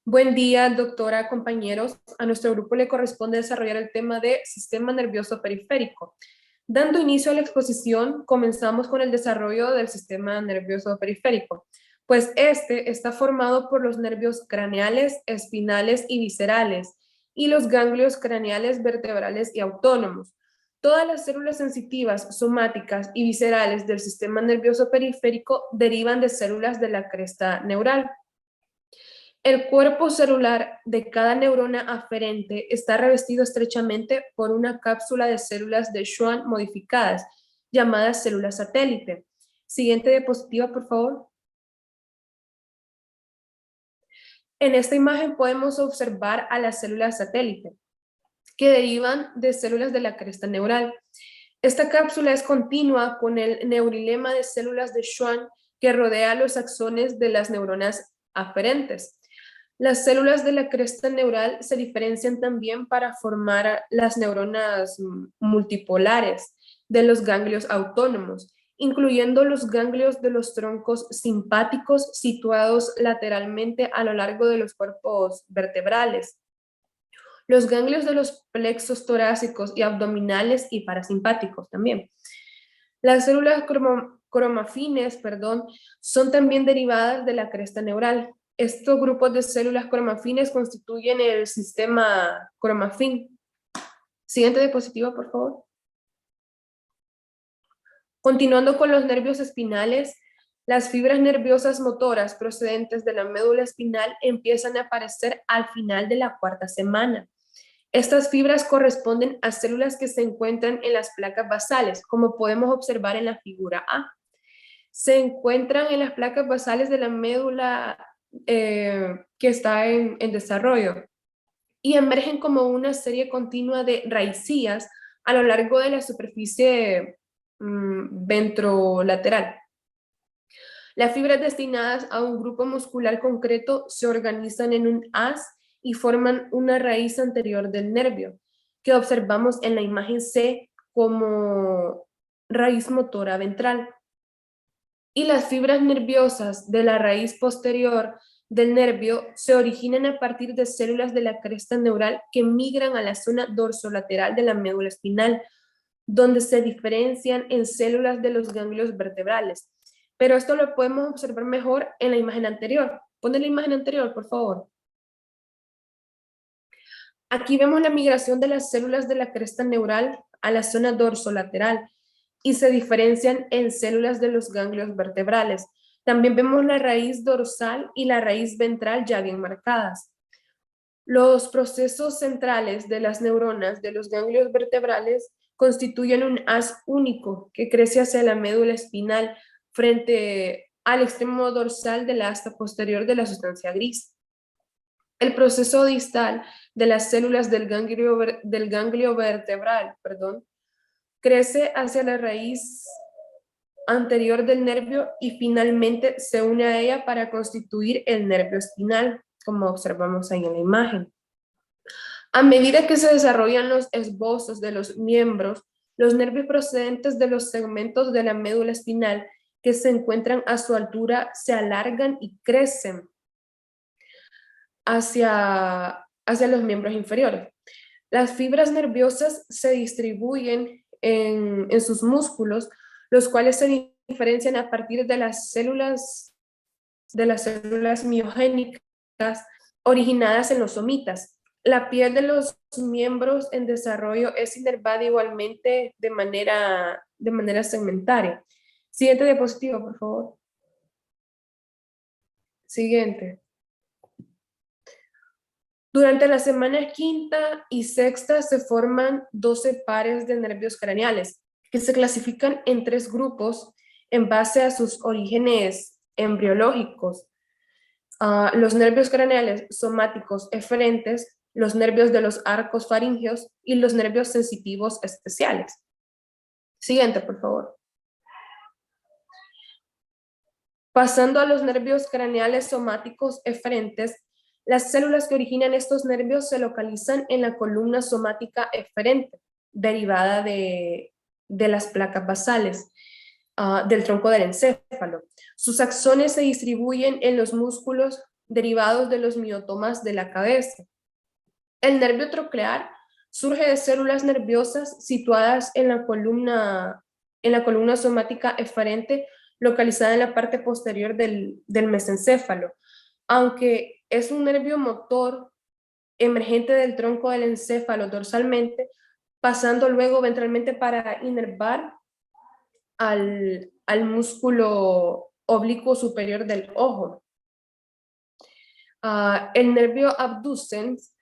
Buen día, doctora, compañeros. A nuestro grupo le corresponde desarrollar el tema de sistema nervioso periférico. Dando inicio a la exposición, comenzamos con el desarrollo del sistema nervioso periférico, pues este está formado por los nervios craneales, espinales y viscerales, y los ganglios craneales, vertebrales y autónomos. Todas las células sensitivas, somáticas y viscerales del sistema nervioso periférico derivan de células de la cresta neural. El cuerpo celular de cada neurona aferente está revestido estrechamente por una cápsula de células de Schwann modificadas, llamadas células satélite. Siguiente diapositiva, por favor. En esta imagen podemos observar a las células satélite, que derivan de células de la cresta neural. Esta cápsula es continua con el neurilema de células de Schwann que rodea los axones de las neuronas aferentes. Las células de la cresta neural se diferencian también para formar las neuronas multipolares de los ganglios autónomos, incluyendo los ganglios de los troncos simpáticos situados lateralmente a lo largo de los cuerpos vertebrales, los ganglios de los plexos torácicos y abdominales y parasimpáticos también. Las células cromafines, son también derivadas de la cresta neural. Estos grupos de células cromafines constituyen el sistema cromafin. Siguiente diapositiva, por favor. Continuando con los nervios espinales, las fibras nerviosas motoras procedentes de la médula espinal empiezan a aparecer al final de la cuarta semana. Estas fibras corresponden a células que se encuentran en las placas basales, como podemos observar en la figura A. Se encuentran en las placas basales de la médula que está en desarrollo y emergen como una serie continua de raicillas a lo largo de la superficie ventrolateral. Las fibras destinadas a un grupo muscular concreto se organizan en un haz y forman una raíz anterior del nervio, que observamos en la imagen C como raíz motora ventral. Y las fibras nerviosas de la raíz posterior del nervio se originan a partir de células de la cresta neural que migran a la zona dorsolateral de la médula espinal, donde se diferencian en células de los ganglios vertebrales. Pero esto lo podemos observar mejor en la imagen anterior. Ponle la imagen anterior, por favor. Aquí vemos la migración de las células de la cresta neural a la zona dorsolateral y se diferencian en células de los ganglios vertebrales. También vemos la raíz dorsal y la raíz ventral ya bien marcadas. Los procesos centrales de las neuronas de los ganglios vertebrales constituyen un haz único que crece hacia la médula espinal frente al extremo dorsal de la asta posterior de la sustancia gris. El proceso distal de las células del ganglio vertebral, crece hacia la raíz anterior del nervio y finalmente se une a ella para constituir el nervio espinal, como observamos ahí en la imagen. A medida que se desarrollan los esbozos de los miembros, los nervios procedentes de los segmentos de la médula espinal que se encuentran a su altura se alargan y crecen hacia los miembros inferiores. Las fibras nerviosas se distribuyen en sus músculos, los cuales se diferencian a partir de las células miogénicas originadas en los somitas. La piel de los miembros en desarrollo es inervada igualmente de manera segmentaria. Siguiente diapositiva, por favor. Siguiente. Durante la semana quinta y sexta se forman 12 pares de nervios craneales que se clasifican en 3 grupos en base a sus orígenes embriológicos. Los nervios craneales somáticos eferentes, los nervios de los arcos faringeos y los nervios sensitivos especiales. Siguiente, por favor. Pasando a los nervios craneales somáticos eferentes, las células que originan estos nervios se localizan en la columna somática eferente, derivada de las placas basales del tronco del encéfalo. Sus axones se distribuyen en los músculos derivados de los miotomas de la cabeza. El nervio troclear surge de células nerviosas situadas en la columna somática eferente, localizada en la parte posterior del mesencéfalo. Aunque es un nervio motor emergente del tronco del encéfalo dorsalmente, pasando luego ventralmente para inervar al músculo oblicuo superior del ojo. El nervio abducens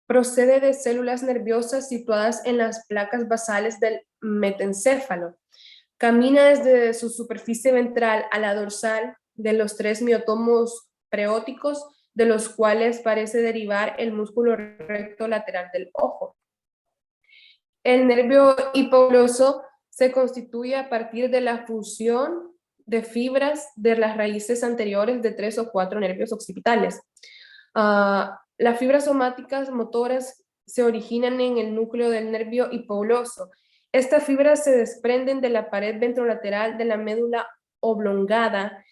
procede de células nerviosas situadas en las placas basales del metencéfalo. Camina desde su superficie ventral a la dorsal de los 3 miotomos preóticos, de los cuales parece derivar el músculo recto lateral del ojo. El nervio hipogloso se constituye a partir de la fusión de fibras de las raíces anteriores de 3 o 4 nervios occipitales. Las fibras somáticas motoras se originan en el núcleo del nervio hipogloso. Estas fibras se desprenden de la pared ventrolateral de la médula oblongada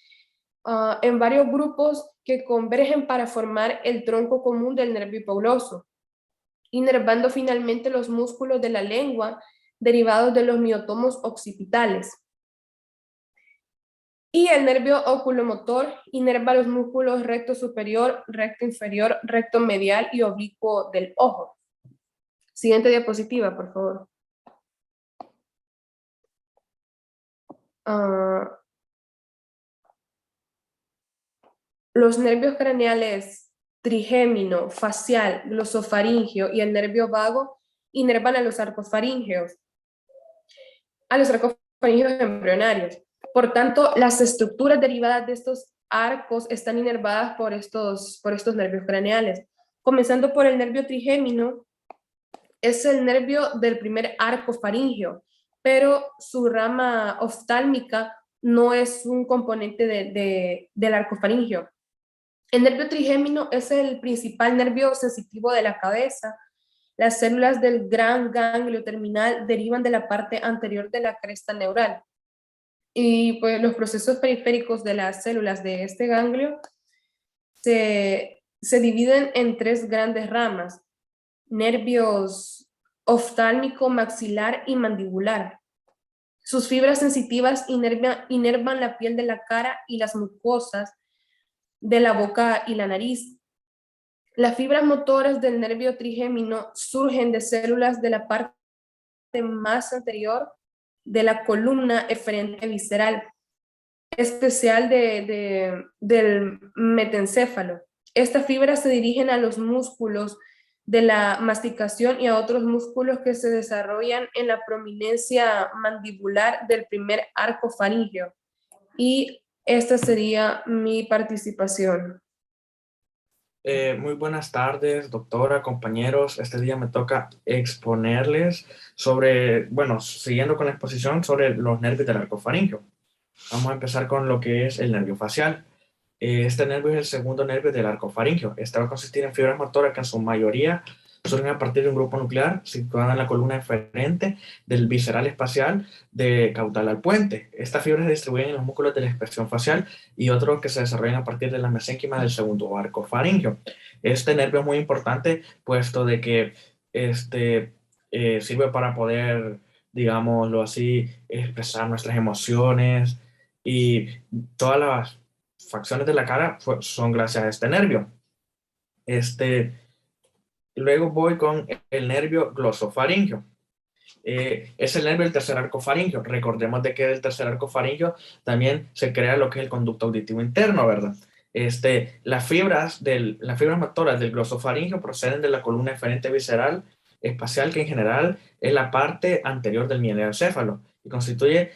en varios grupos que convergen para formar el tronco común del nervio hipogloso, inervando finalmente los músculos de la lengua derivados de los miotomos occipitales. Y el nervio oculomotor inerva los músculos recto superior, recto inferior, recto medial y oblicuo del ojo. Siguiente diapositiva, por favor. Los nervios craneales trigémino, facial, glosofaringeo y el nervio vago inervan a los arcofaringeos embrionarios. Por tanto, las estructuras derivadas de estos arcos están inervadas por estos nervios craneales. Comenzando por el nervio trigémino, es el nervio del primer arco faríngeo, pero su rama oftálmica no es un componente del arco faríngeo. El nervio trigémino es el principal nervio sensitivo de la cabeza. Las células del gran ganglio terminal derivan de la parte anterior de la cresta neural. Y pues los procesos periféricos de las células de este ganglio se dividen en 3 grandes ramas: nervios oftálmico, maxilar y mandibular. Sus fibras sensitivas inervan la piel de la cara y las mucosas de la boca y la nariz. Las fibras motoras del nervio trigémino surgen de células de la parte más anterior de la columna eferente visceral, especial del metencéfalo. Estas fibras se dirigen a los músculos de la masticación y a otros músculos que se desarrollan en la prominencia mandibular del primer arco faríngeo. Y esta sería mi participación. Muy buenas tardes, doctora, compañeros. Este día me toca exponerles sobre, bueno, siguiendo con la exposición sobre los nervios del arco faríngeo. Vamos a empezar con lo que es el nervio facial. Este nervio es el segundo nervio del arco faríngeo. Este va a consistir en fibras motoras que en su mayoría surgen a partir de un grupo nuclear situado en la columna eferente del visceral espacial de caudal al puente. Estas fibras se distribuyen en los músculos de la expresión facial y otros que se desarrollan a partir de la mesénquima del segundo arco faríngeo. Este nervio es muy importante puesto de que sirve para poder, digámoslo así, expresar nuestras emociones y todas las facciones de la cara son gracias a este nervio. Luego voy con el nervio glosofaríngeo. Es el nervio del tercer arco faríngeo. Recordemos de que del tercer arco faríngeo también se crea lo que es el conducto auditivo interno, ¿verdad? Las fibras motoras del glosofaríngeo proceden de la columna eferente visceral espacial, que en general es la parte anterior del mieloencéfalo y constituye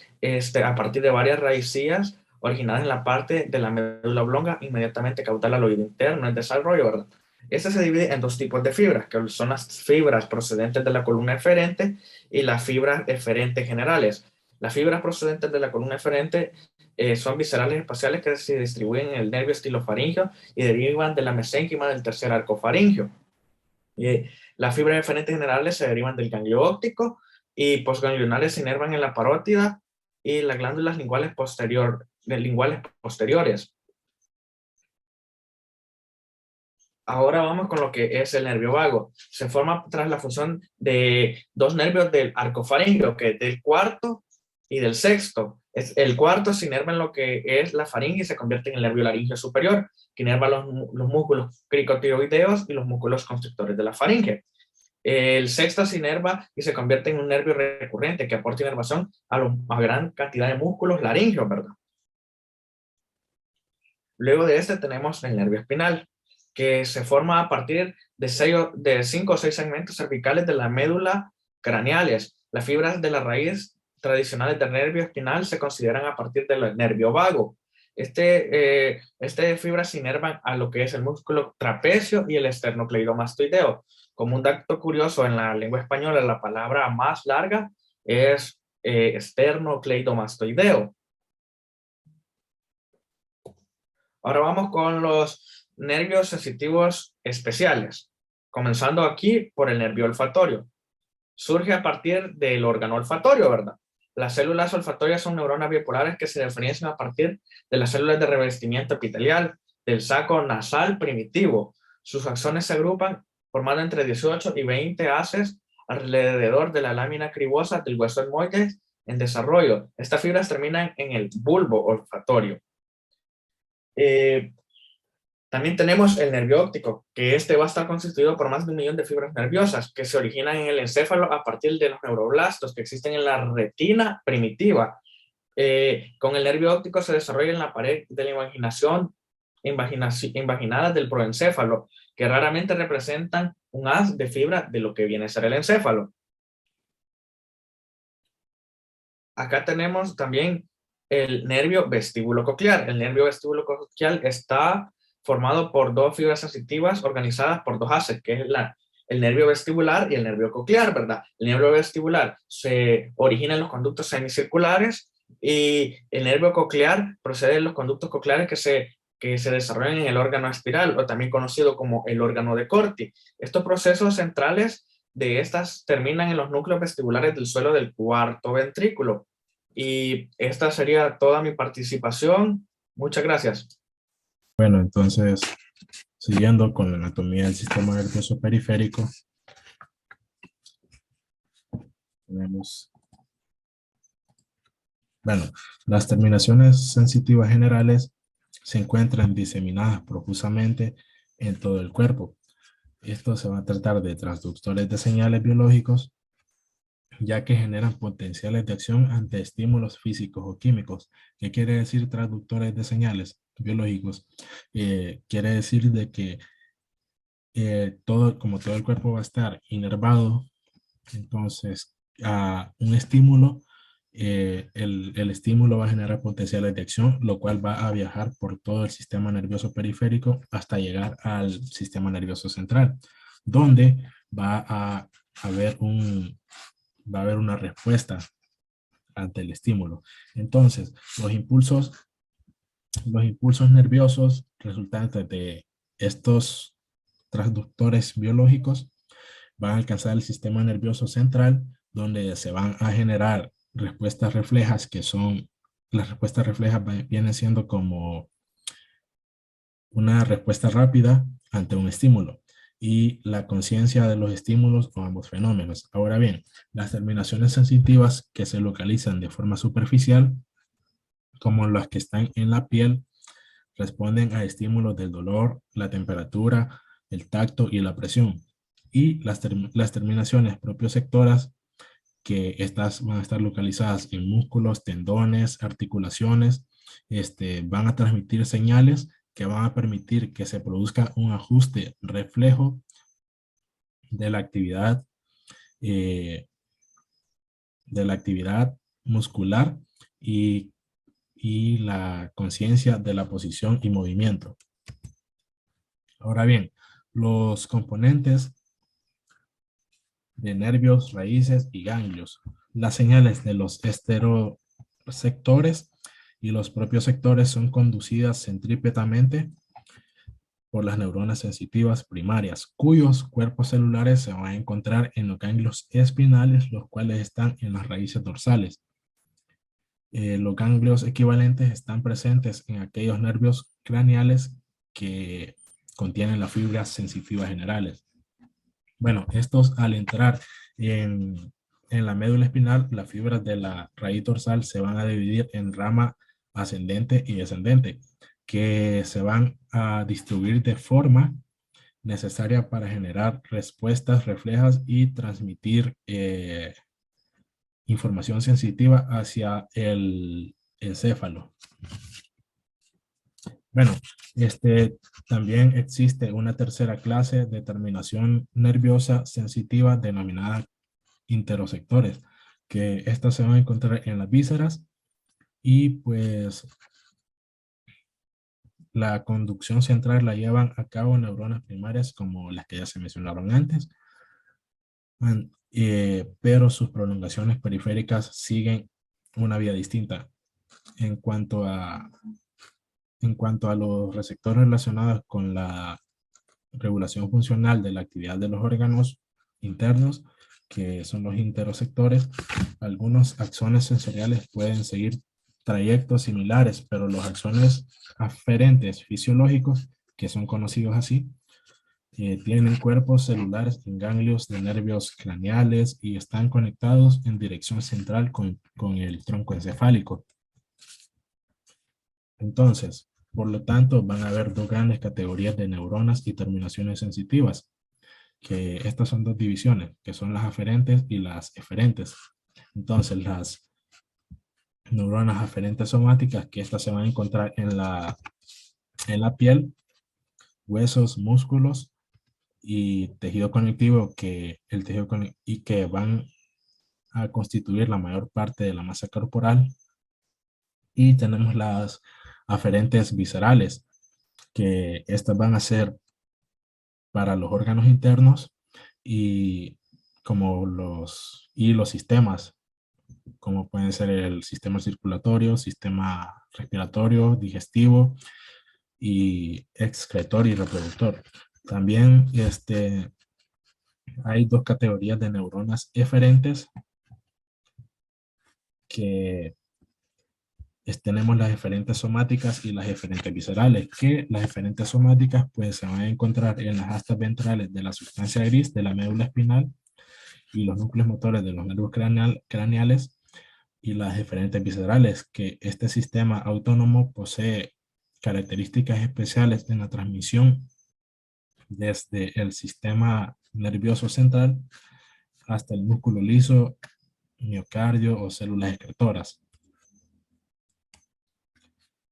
a partir de varias raicillas originadas en la parte de la médula oblonga inmediatamente caudal al oído interno en desarrollo, ¿verdad? Esta se divide en 2 tipos de fibras, que son las fibras procedentes de la columna eferente y las fibras eferentes generales. Las fibras procedentes de la columna eferente son viscerales espaciales que se distribuyen en el nervio estilofaríngeo y derivan de la mesénquima del tercer arco faríngeo. Las fibras eferentes generales se derivan del ganglio óptico y postganglionales se inervan en la parótida y las glándulas linguales posteriores. Ahora vamos con lo que es el nervio vago. Se forma tras la fusión de dos nervios del arco faríngeo, que es del cuarto y del sexto. El cuarto se inerva en lo que es la faringe y se convierte en el nervio laríngeo superior, que inerva los músculos cricotiroideos y los músculos constrictores de la faringe. El sexto se inerva y se convierte en un nervio recurrente que aporta inervación a gran cantidad de músculos laríngeos, ¿verdad? Luego de este tenemos el nervio espinal, que se forma a partir de 5 o 6 segmentos cervicales de la médula craneales. Las fibras de la raíz tradicionales del nervio espinal se consideran a partir del nervio vago. Este fibras se inervan a lo que es el músculo trapecio y el esternocleidomastoideo. Como un dato curioso, en la lengua española la palabra más larga es esternocleidomastoideo. Ahora vamos con los nervios sensitivos especiales, comenzando aquí por el nervio olfatorio. Surge a partir del órgano olfatorio, ¿verdad? Las células olfatorias son neuronas bipolares que se diferencian a partir de las células de revestimiento epitelial del saco nasal primitivo. Sus axones se agrupan formando entre 18 y 20 haces alrededor de la lámina cribosa del hueso etmoides en desarrollo. Estas fibras terminan en el bulbo olfatorio. También tenemos el nervio óptico, que este va a estar constituido por más de 1 millón de fibras nerviosas que se originan en el encéfalo a partir de los neuroblastos que existen en la retina primitiva. Con el nervio óptico se desarrolla en la pared de la invaginada del proencéfalo, que raramente representan un haz de fibra de lo que viene a ser el encéfalo. Acá tenemos también el nervio vestíbulo-coclear. El nervio vestíbulo-coclear está formado por dos fibras sensitivas organizadas por dos haces, que es el nervio vestibular y el nervio coclear, ¿verdad? El nervio vestibular se origina en los conductos semicirculares y el nervio coclear procede de los conductos cocleares que se desarrollan en el órgano espiral, o también conocido como el órgano de Corti. Estos procesos centrales de estas terminan en los núcleos vestibulares del suelo del cuarto ventrículo. Y esta sería toda mi participación. Muchas gracias. Bueno, entonces, siguiendo con la anatomía del sistema nervioso periférico, tenemos, bueno, las terminaciones sensitivas generales se encuentran diseminadas profusamente en todo el cuerpo. Esto se va a tratar de transductores de señales biológicos, ya que generan potenciales de acción ante estímulos físicos o químicos. ¿Qué quiere decir transductores de señales biológicos? Quiere decir de que como todo el cuerpo va a estar inervado, entonces a un estímulo, el estímulo va a generar potenciales de acción, lo cual va a viajar por todo el sistema nervioso periférico hasta llegar al sistema nervioso central, donde va a haber una respuesta ante el estímulo. Entonces, los impulsos nerviosos resultantes de estos transductores biológicos van a alcanzar el sistema nervioso central, donde se van a generar respuestas reflejas, que son, las respuestas reflejas vienen siendo como una respuesta rápida ante un estímulo y la conciencia de los estímulos o ambos fenómenos. Ahora bien, las terminaciones sensitivas que se localizan de forma superficial, como las que están en la piel, responden a estímulos del dolor, la temperatura, el tacto y la presión. Y las terminaciones propioceptoras, que estas van a estar localizadas en músculos, tendones, articulaciones, van a transmitir señales que van a permitir que se produzca un ajuste reflejo de la actividad muscular y la conciencia de la posición y movimiento. Ahora bien, los componentes de nervios, raíces y ganglios. Las señales de los esteroceptores y los propios sectores son conducidas centrípetamente por las neuronas sensitivas primarias, cuyos cuerpos celulares se van a encontrar en los ganglios espinales, los cuales están en las raíces dorsales. Los ganglios equivalentes están presentes en aquellos nervios craneales que contienen las fibras sensitivas generales. Bueno, estos al entrar en la médula espinal, las fibras de la raíz dorsal se van a dividir en rama ascendente y descendente, que se van a distribuir de forma necesaria para generar respuestas reflejas y transmitir información sensitiva hacia el encéfalo. Bueno, también existe una tercera clase de terminación nerviosa sensitiva denominada interoceptores, que estas se van a encontrar en las vísceras y pues la conducción central la llevan a cabo neuronas primarias como las que ya se mencionaron antes, pero sus prolongaciones periféricas siguen una vía distinta. En cuanto a los receptores relacionados con la regulación funcional de la actividad de los órganos internos, que son los interoceptores, algunos axones sensoriales pueden seguir trayectos similares, pero los axones aferentes fisiológicos, que son conocidos así, tienen cuerpos celulares en ganglios de nervios craneales y están conectados en dirección central con el tronco encefálico. Entonces, por lo tanto, van a haber dos grandes categorías de neuronas y terminaciones sensitivas, que estas son dos divisiones, que son las aferentes y las eferentes. Entonces, las neuronas aferentes somáticas, que estas se van a encontrar en la piel, huesos, músculos y tejido conectivo, que van a constituir la mayor parte de la masa corporal. Y tenemos las aferentes viscerales, que estas van a ser para los órganos internos y los sistemas, como pueden ser el sistema circulatorio, sistema respiratorio, digestivo y excretor y reproductor. También hay dos categorías de neuronas eferentes, que tenemos las eferentes somáticas y las eferentes viscerales, que las eferentes somáticas pues se van a encontrar en las astas ventrales de la sustancia gris de la médula espinal y los núcleos motores de los nervios craneales, y las eferentes viscerales, que este sistema autónomo posee características especiales en la transmisión desde el sistema nervioso central hasta el músculo liso, miocardio o células excretoras.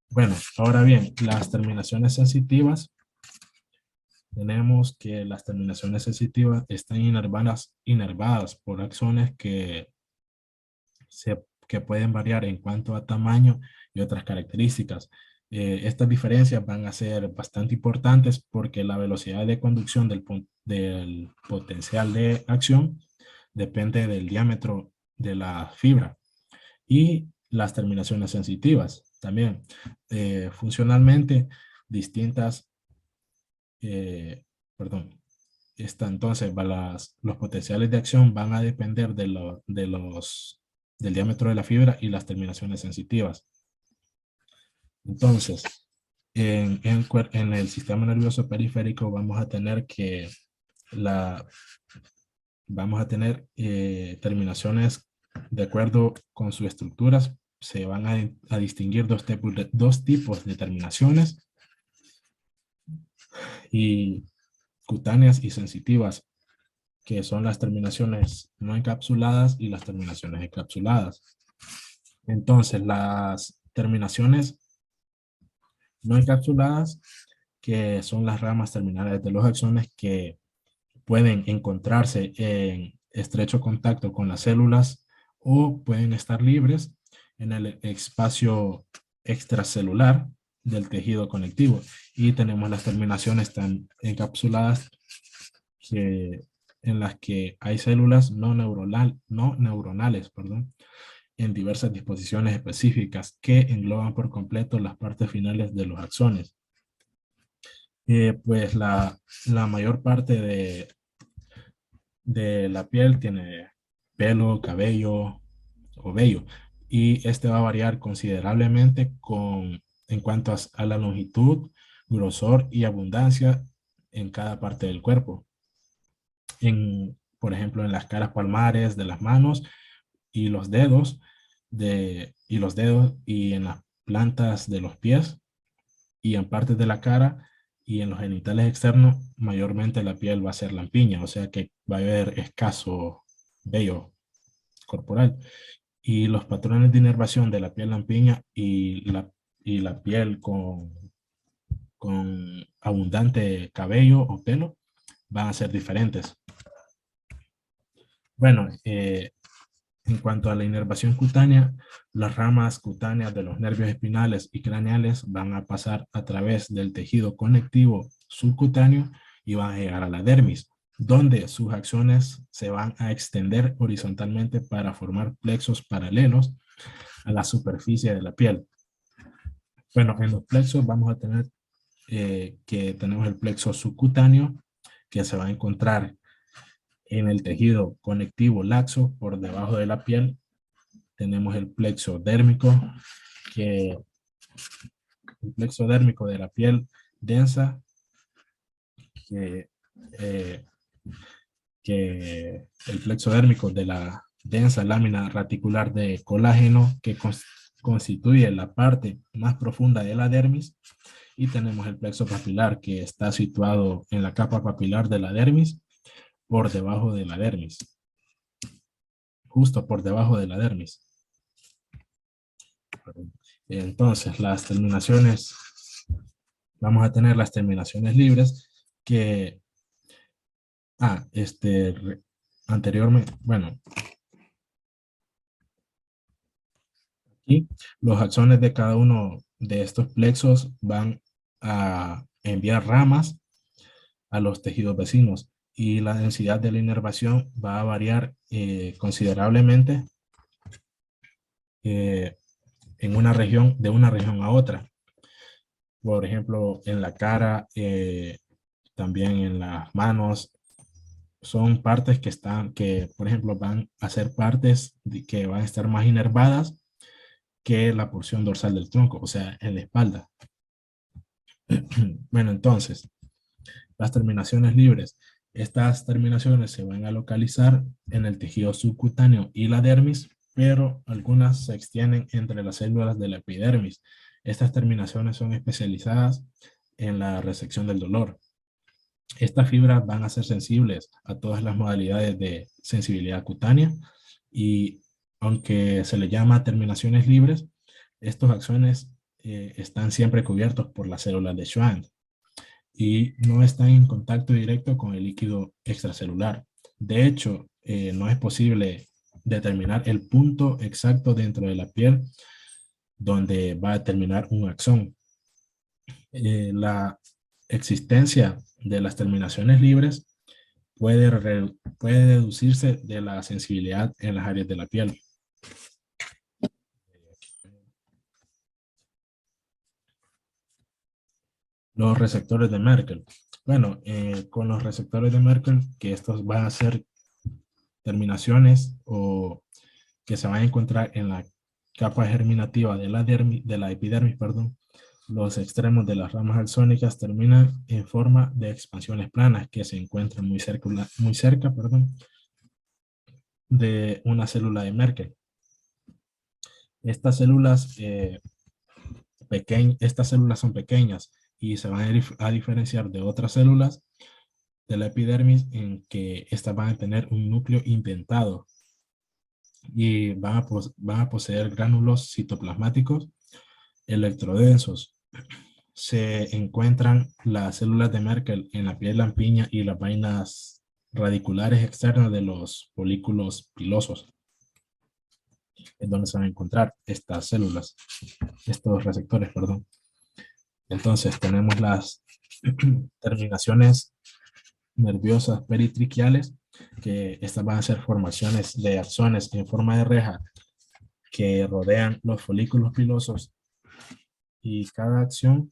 Bueno, ahora bien, las terminaciones sensitivas, tenemos que las terminaciones sensitivas están inervadas por axones que pueden variar en cuanto a tamaño y otras características. Estas diferencias van a ser bastante importantes porque la velocidad de conducción del potencial de acción depende del diámetro de la fibra. Y las terminaciones sensitivas también, funcionalmente distintas, entonces los potenciales de acción van a depender del diámetro de la fibra y las terminaciones sensitivas. Entonces, en el sistema nervioso periférico vamos a tener terminaciones de acuerdo con sus estructuras. Se van a distinguir dos tipos de terminaciones, y cutáneas y sensitivas, que son las terminaciones no encapsuladas y las terminaciones encapsuladas. Entonces, las terminaciones no encapsuladas, que son las ramas terminales de los axones que pueden encontrarse en estrecho contacto con las células o pueden estar libres en el espacio extracelular del tejido conectivo. Y tenemos las terminaciones tan encapsuladas, en las que hay células no neuronales, en diversas disposiciones específicas que engloban por completo las partes finales de los axones. Pues la mayor parte de la piel tiene pelo, cabello o vello, y este va a variar considerablemente en cuanto a la longitud, grosor y abundancia en cada parte del cuerpo. Por ejemplo, en las caras palmares de las manos y los dedos y en las plantas de los pies y en partes de la cara y en los genitales externos, mayormente la piel va a ser lampiña, o sea que va a haber escaso vello corporal. Y los patrones de inervación de la piel lampiña y la piel con abundante cabello o pelo van a ser diferentes. Bueno, en cuanto a la inervación cutánea, las ramas cutáneas de los nervios espinales y craneales van a pasar a través del tejido conectivo subcutáneo y van a llegar a la dermis, donde sus axones se van a extender horizontalmente para formar plexos paralelos a la superficie de la piel. Bueno, en los plexos vamos a tener que tenemos el plexo subcutáneo, que se va a encontrar en el tejido conectivo laxo por debajo de la piel. Tenemos el plexo dérmico, el plexo dérmico de la piel densa, que el plexo dérmico de la densa lámina reticular de colágeno que constituye la parte más profunda de la dermis. Y tenemos el plexo papilar, que está situado en la capa papilar de la dermis, por debajo de la dermis, justo por debajo de la dermis. Entonces, las terminaciones, vamos a tener las terminaciones libres que, anteriormente, bueno, aquí los axones de cada uno de estos plexos van a enviar ramas a los tejidos vecinos y la densidad de la inervación va a variar considerablemente en una región, de una región a otra. Por ejemplo, en la cara, también en las manos, son partes que por ejemplo, van a ser partes que van a estar más inervadas que la porción dorsal del tronco, o sea, en la espalda. Bueno, entonces, las terminaciones libres. Estas terminaciones se van a localizar en el tejido subcutáneo y la dermis, pero algunas se extienden entre las células de la epidermis. Estas terminaciones son especializadas en la resección del dolor. Estas fibras van a ser sensibles a todas las modalidades de sensibilidad cutánea y aunque se le llama terminaciones libres, estos axones están siempre cubiertos por las células de Schwann y no están en contacto directo con el líquido extracelular. De hecho, no es posible determinar el punto exacto dentro de la piel donde va a terminar un axón. La existencia de las terminaciones libres puede deducirse de la sensibilidad en las áreas de la piel. Los receptores de Merkel. Bueno, con los receptores de Merkel, que estos van a ser terminaciones o que se van a encontrar en la capa germinativa de la epidermis, perdón, los extremos de las ramas axónicas terminan en forma de expansiones planas que se encuentran muy cerca de una célula de Merkel. Estas células son pequeñas y se van a diferenciar de otras células de la epidermis en que estas van a tener un núcleo indentado y van a poseer gránulos citoplasmáticos electrodensos. Se encuentran las células de Merkel en la piel lampiña y las vainas radiculares externas de los folículos pilosos. Es donde se van a encontrar estas células, estos receptores, perdón. Entonces tenemos las terminaciones nerviosas peritriquiales, que estas van a ser formaciones de axones en forma de reja que rodean los folículos pilosos y cada axón,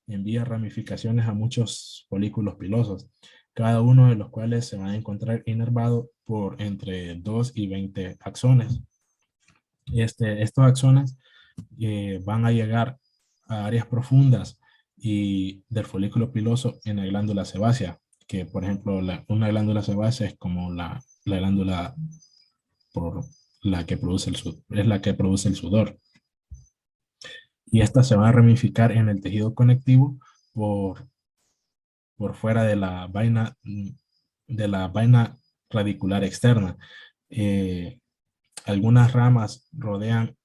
envía ramificaciones a muchos folículos pilosos, cada uno de los cuales se va a encontrar inervado por entre 2 y 20 axones. Estos axones van a llegar a áreas profundas y del folículo piloso en la glándula sebácea, que por ejemplo una glándula sebácea es como la glándula por la que produce el sudor, es la que produce el sudor. Y esta se va a ramificar en el tejido conectivo por fuera de la vaina radicular externa. Algunas ramas rodean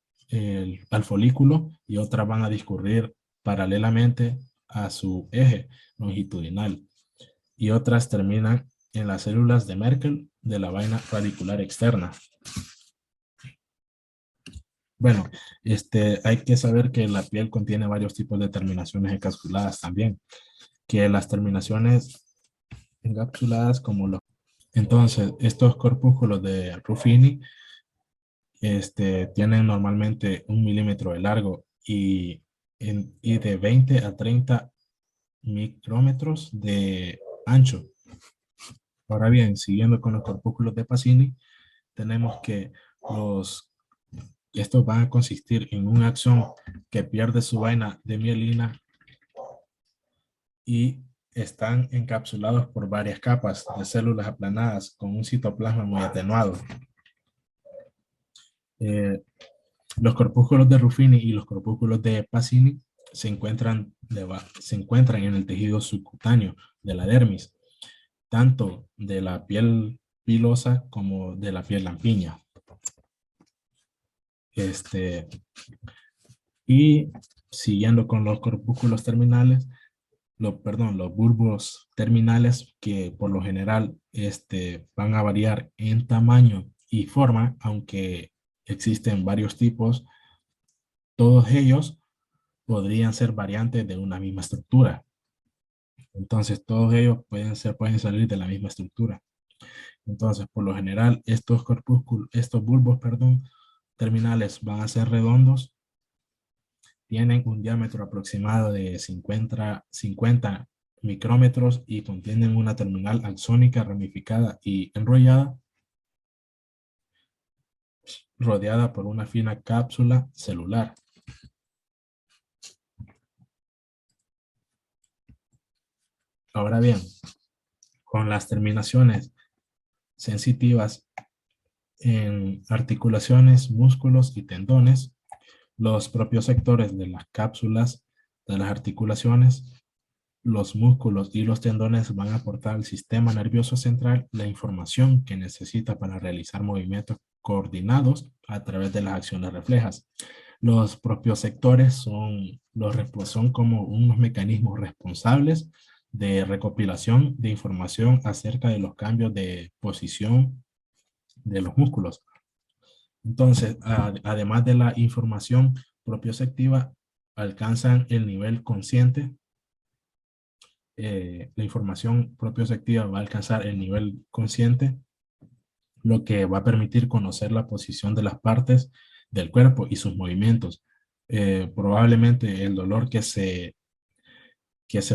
al folículo y otras van a discurrir paralelamente a su eje longitudinal y otras terminan en las células de Merkel de la vaina radicular externa. Bueno, hay que saber que la piel contiene varios tipos de terminaciones encapsuladas también, que las terminaciones encapsuladas como los... Entonces, estos corpúsculos de Ruffini tienen normalmente 1 milímetro de largo y de 20 a 30 micrómetros de ancho. Ahora bien, siguiendo con los corpúsculos de Pacini, tenemos que estos van a consistir en un axón que pierde su vaina de mielina y están encapsulados por varias capas de células aplanadas con un citoplasma muy atenuado. Los corpúsculos de Ruffini y los corpúsculos de Pacini se encuentran en el tejido subcutáneo de la dermis, tanto de la piel pilosa como de la piel lampiña. Y siguiendo con los corpúsculos terminales, los bulbos terminales, que por lo general van a variar en tamaño y forma, aunque existen varios tipos, todos ellos podrían ser variantes de una misma estructura. Entonces, todos ellos pueden salir de la misma estructura. Entonces, por lo general, estos bulbos, terminales van a ser redondos, tienen un diámetro aproximado de 50 micrómetros y contienen una terminal axónica ramificada y enrollada, rodeada por una fina cápsula celular. Ahora bien, con las terminaciones sensitivas en articulaciones, músculos y tendones, los propios sectores de las cápsulas de las articulaciones, los músculos y los tendones van a aportar al sistema nervioso central la información que necesita para realizar movimientos coordinados a través de las acciones reflejas. Los propios sectores son como unos mecanismos responsables de recopilación de información acerca de los cambios de posición de los músculos. Entonces, además de la información propioceptiva, alcanzan el nivel consciente. La información propioceptiva va a alcanzar el nivel consciente, lo que va a permitir conocer la posición de las partes del cuerpo y sus movimientos. Probablemente el dolor que se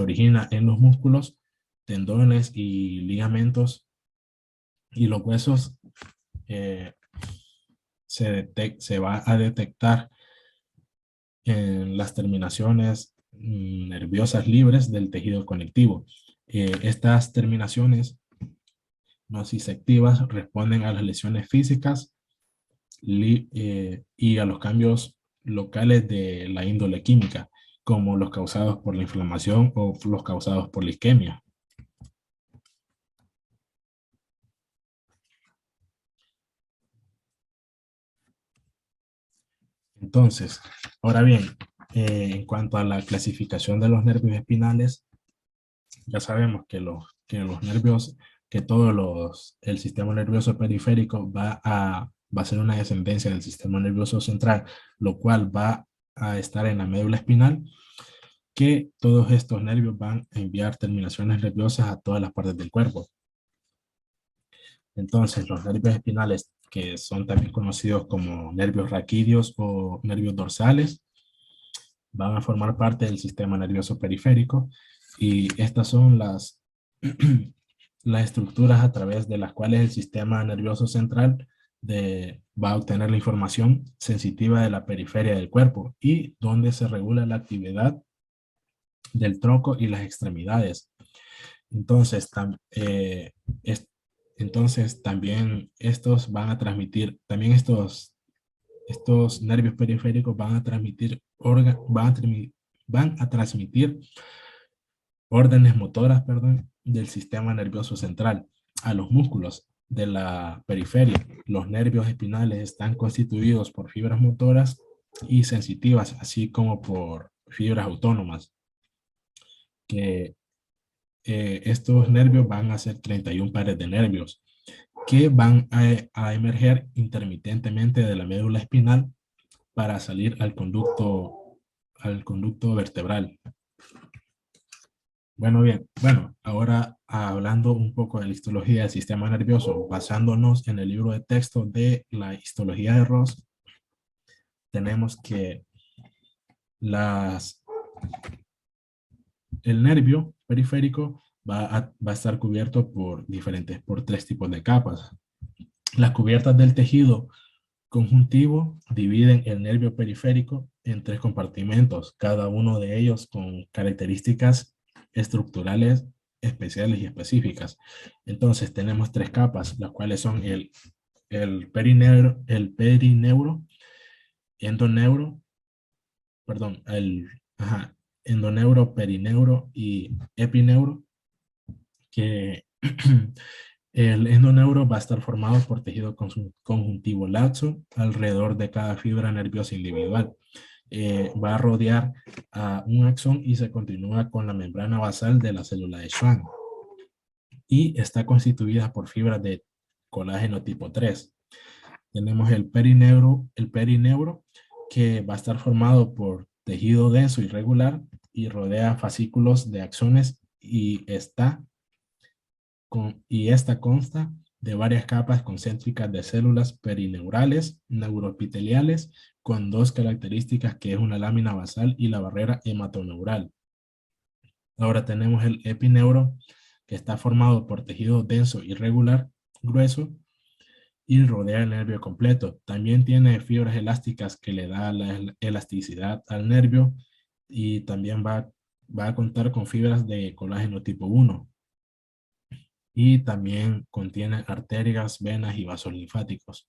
origina en los músculos, tendones y ligamentos y los huesos se va a detectar en las terminaciones nerviosas libres del tejido conectivo. Estas terminaciones nociceptivas responden a las lesiones físicas y a los cambios locales de la índole química, como los causados por la inflamación o los causados por la isquemia. Entonces, ahora bien, en cuanto a la clasificación de los nervios espinales, ya sabemos que los nervios, el sistema nervioso periférico va a ser una descendencia del sistema nervioso central, lo cual va a estar en la médula espinal, que todos estos nervios van a enviar terminaciones nerviosas a todas las partes del cuerpo. Entonces, los nervios espinales, que son también conocidos como nervios raquídeos o nervios dorsales, van a formar parte del sistema nervioso periférico, y estas son las estructuras a través de las cuales el sistema nervioso central va a obtener la información sensitiva de la periferia del cuerpo y donde se regula la actividad del tronco y las extremidades. Entonces, entonces también estos van a transmitir, también estos nervios periféricos van a transmitir, van a transmitir órdenes motoras, perdón, del sistema nervioso central a los músculos de la periferia. Los nervios espinales están constituidos por fibras motoras y sensitivas, así como por fibras autónomas, que estos nervios van a ser 31 pares de nervios que van a emerger intermitentemente de la médula espinal para salir al conducto vertebral. Bueno, bien. Bueno, ahora hablando un poco de la histología del sistema nervioso, basándonos en el libro de texto de la histología de Ross, tenemos que el nervio periférico va a estar cubierto por tres tipos de capas. Las cubiertas del tejido conjuntivo dividen el nervio periférico en tres compartimentos, cada uno de ellos con características estructurales especiales y específicas. Entonces tenemos tres capas, las cuales son el perineuro, endoneuro, perdón, endoneuro, perineuro y epineuro, que el endoneuro va a estar formado por tejido conjuntivo laxo alrededor de cada fibra nerviosa individual. Va a rodear a un axón y se continúa con la membrana basal de la célula de Schwann. Y está constituida por fibras de colágeno tipo 3. Tenemos el perineuro, que va a estar formado por tejido denso y regular y rodea fascículos de axones y esta consta de varias capas concéntricas de células perineurales, neuroepiteliales, con dos características que es una lámina basal y la barrera hematoneural. Ahora tenemos el epineuro, que está formado por tejido denso y regular, grueso, y rodea el nervio completo. También tiene fibras elásticas que le da la elasticidad al nervio y también va a contar con fibras de colágeno tipo 1. Y también contiene arterias, venas y vasos linfáticos.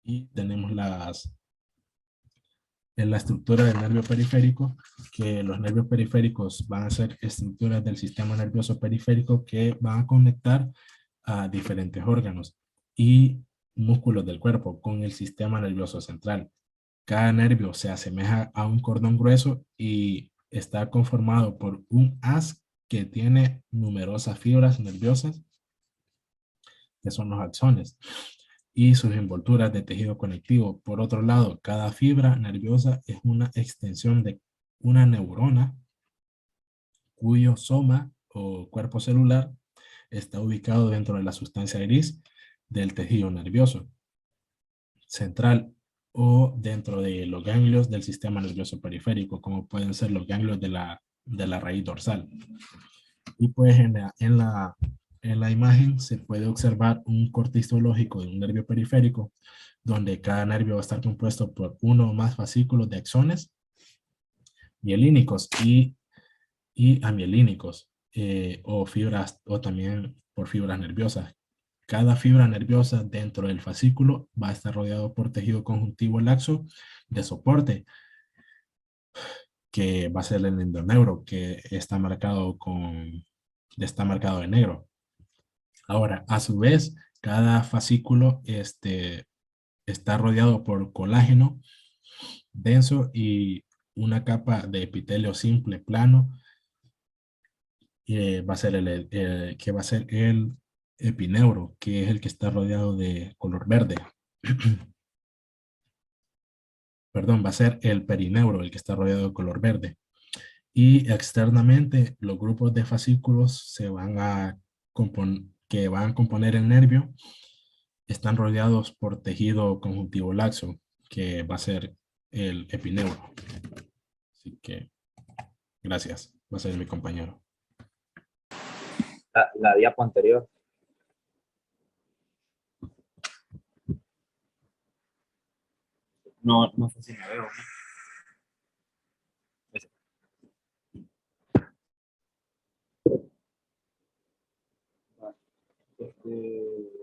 Y tenemos en la estructura del nervio periférico, que los nervios periféricos van a ser estructuras del sistema nervioso periférico que van a conectar a diferentes órganos y músculos del cuerpo con el sistema nervioso central. Cada nervio se asemeja a un cordón grueso y está conformado por un haz que tiene numerosas fibras nerviosas, que son los axones, y sus envolturas de tejido conectivo. Por otro lado, cada fibra nerviosa es una extensión de una neurona cuyo soma o cuerpo celular está ubicado dentro de la sustancia gris del tejido nervioso central o dentro de los ganglios del sistema nervioso periférico, como pueden ser los ganglios de la raíz dorsal. Y pues en la imagen se puede observar un corte histológico de un nervio periférico, donde cada nervio va a estar compuesto por uno o más fascículos de axones mielínicos y amielínicos, o fibras, o también por fibras nerviosas. Cada fibra nerviosa dentro del fascículo va a estar rodeado por tejido conjuntivo laxo de soporte, que va a ser el endoneuro, que está marcado de negro. Ahora, a su vez, cada fascículo está rodeado por colágeno denso y una capa de epitelio simple plano, va a ser el epineuro, que es el que está rodeado de color verde. Perdón, va a ser el perineuro, el que está rodeado de color verde. Y externamente, los grupos de fascículos que van a componer el nervio están rodeados por tejido conjuntivo laxo, que va a ser el epineuro. Así que, gracias. Va a ser mi compañero. La diapo anterior. No sé si me veo.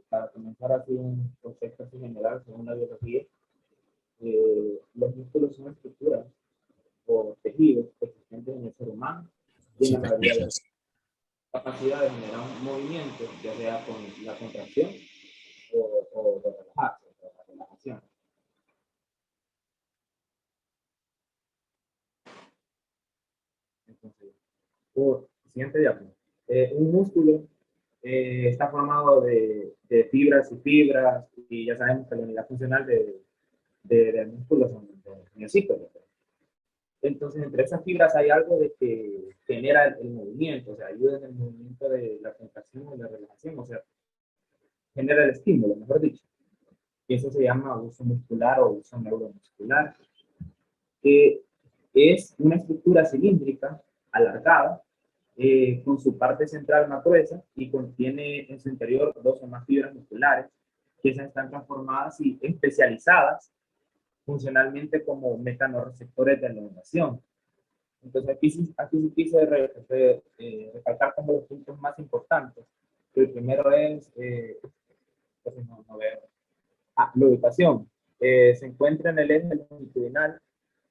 Para comenzar así un concepto así general según la biología, los músculos son estructuras o tejidos existentes en el ser humano y en Sí, la te mayoría de escuchas. las capacidad de generar un movimiento, ya sea con la contracción o de relajarse, de la relajación. Entonces, por siguiente diapositiva. Un músculo está formado de fibras y fibras, y ya sabemos que la unidad funcional del músculo son los miocitos. Entonces, entre esas fibras hay algo de que genera el movimiento, o sea, ayuda en el movimiento de la contracción o la relajación, o sea, genera el estímulo, mejor dicho. Y eso se llama uso muscular o uso neuromuscular, que es una estructura cilíndrica, alargada, con su parte central más gruesa y contiene en su interior dos o más fibras musculares, que esas están transformadas y especializadas funcionalmente como mecanorreceptores de elongación. Entonces aquí sí quise recalcar como los puntos más importantes. El primero es, pues no veo, la ubicación. Se encuentra en el eje longitudinal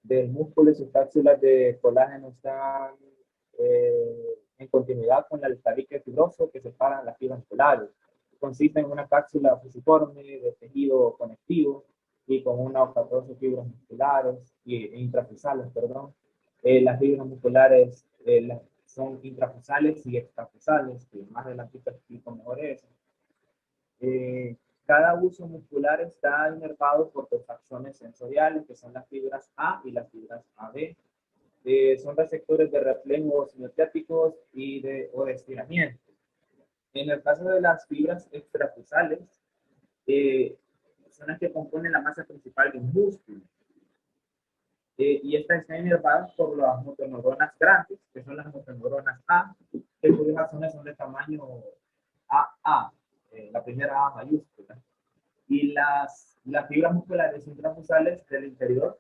del músculo y sus cápsulas de colágeno están en continuidad con el tabique fibroso que separan las fibras musculares. Consiste en una cápsula fusiforme de tejido conectivo y con una o 14 fibras musculares e intrafusales, perdón. Las fibras musculares son intrafusales y extrafusales, que más adelante te explico mejor eso. Cada uso muscular está inervado por dos axones sensoriales, que son las fibras A y las fibras AB. Son receptores de reflejos miotéticos o de estiramiento. En el caso de las fibras extrafusales, son las que componen la masa principal de un músculo. Y estas están inervadas por las motoneuronas grandes, que son las motoneuronas A, que cuyos axones son de tamaño AA, la primera A mayúscula. Y las fibras musculares intrafusales del interior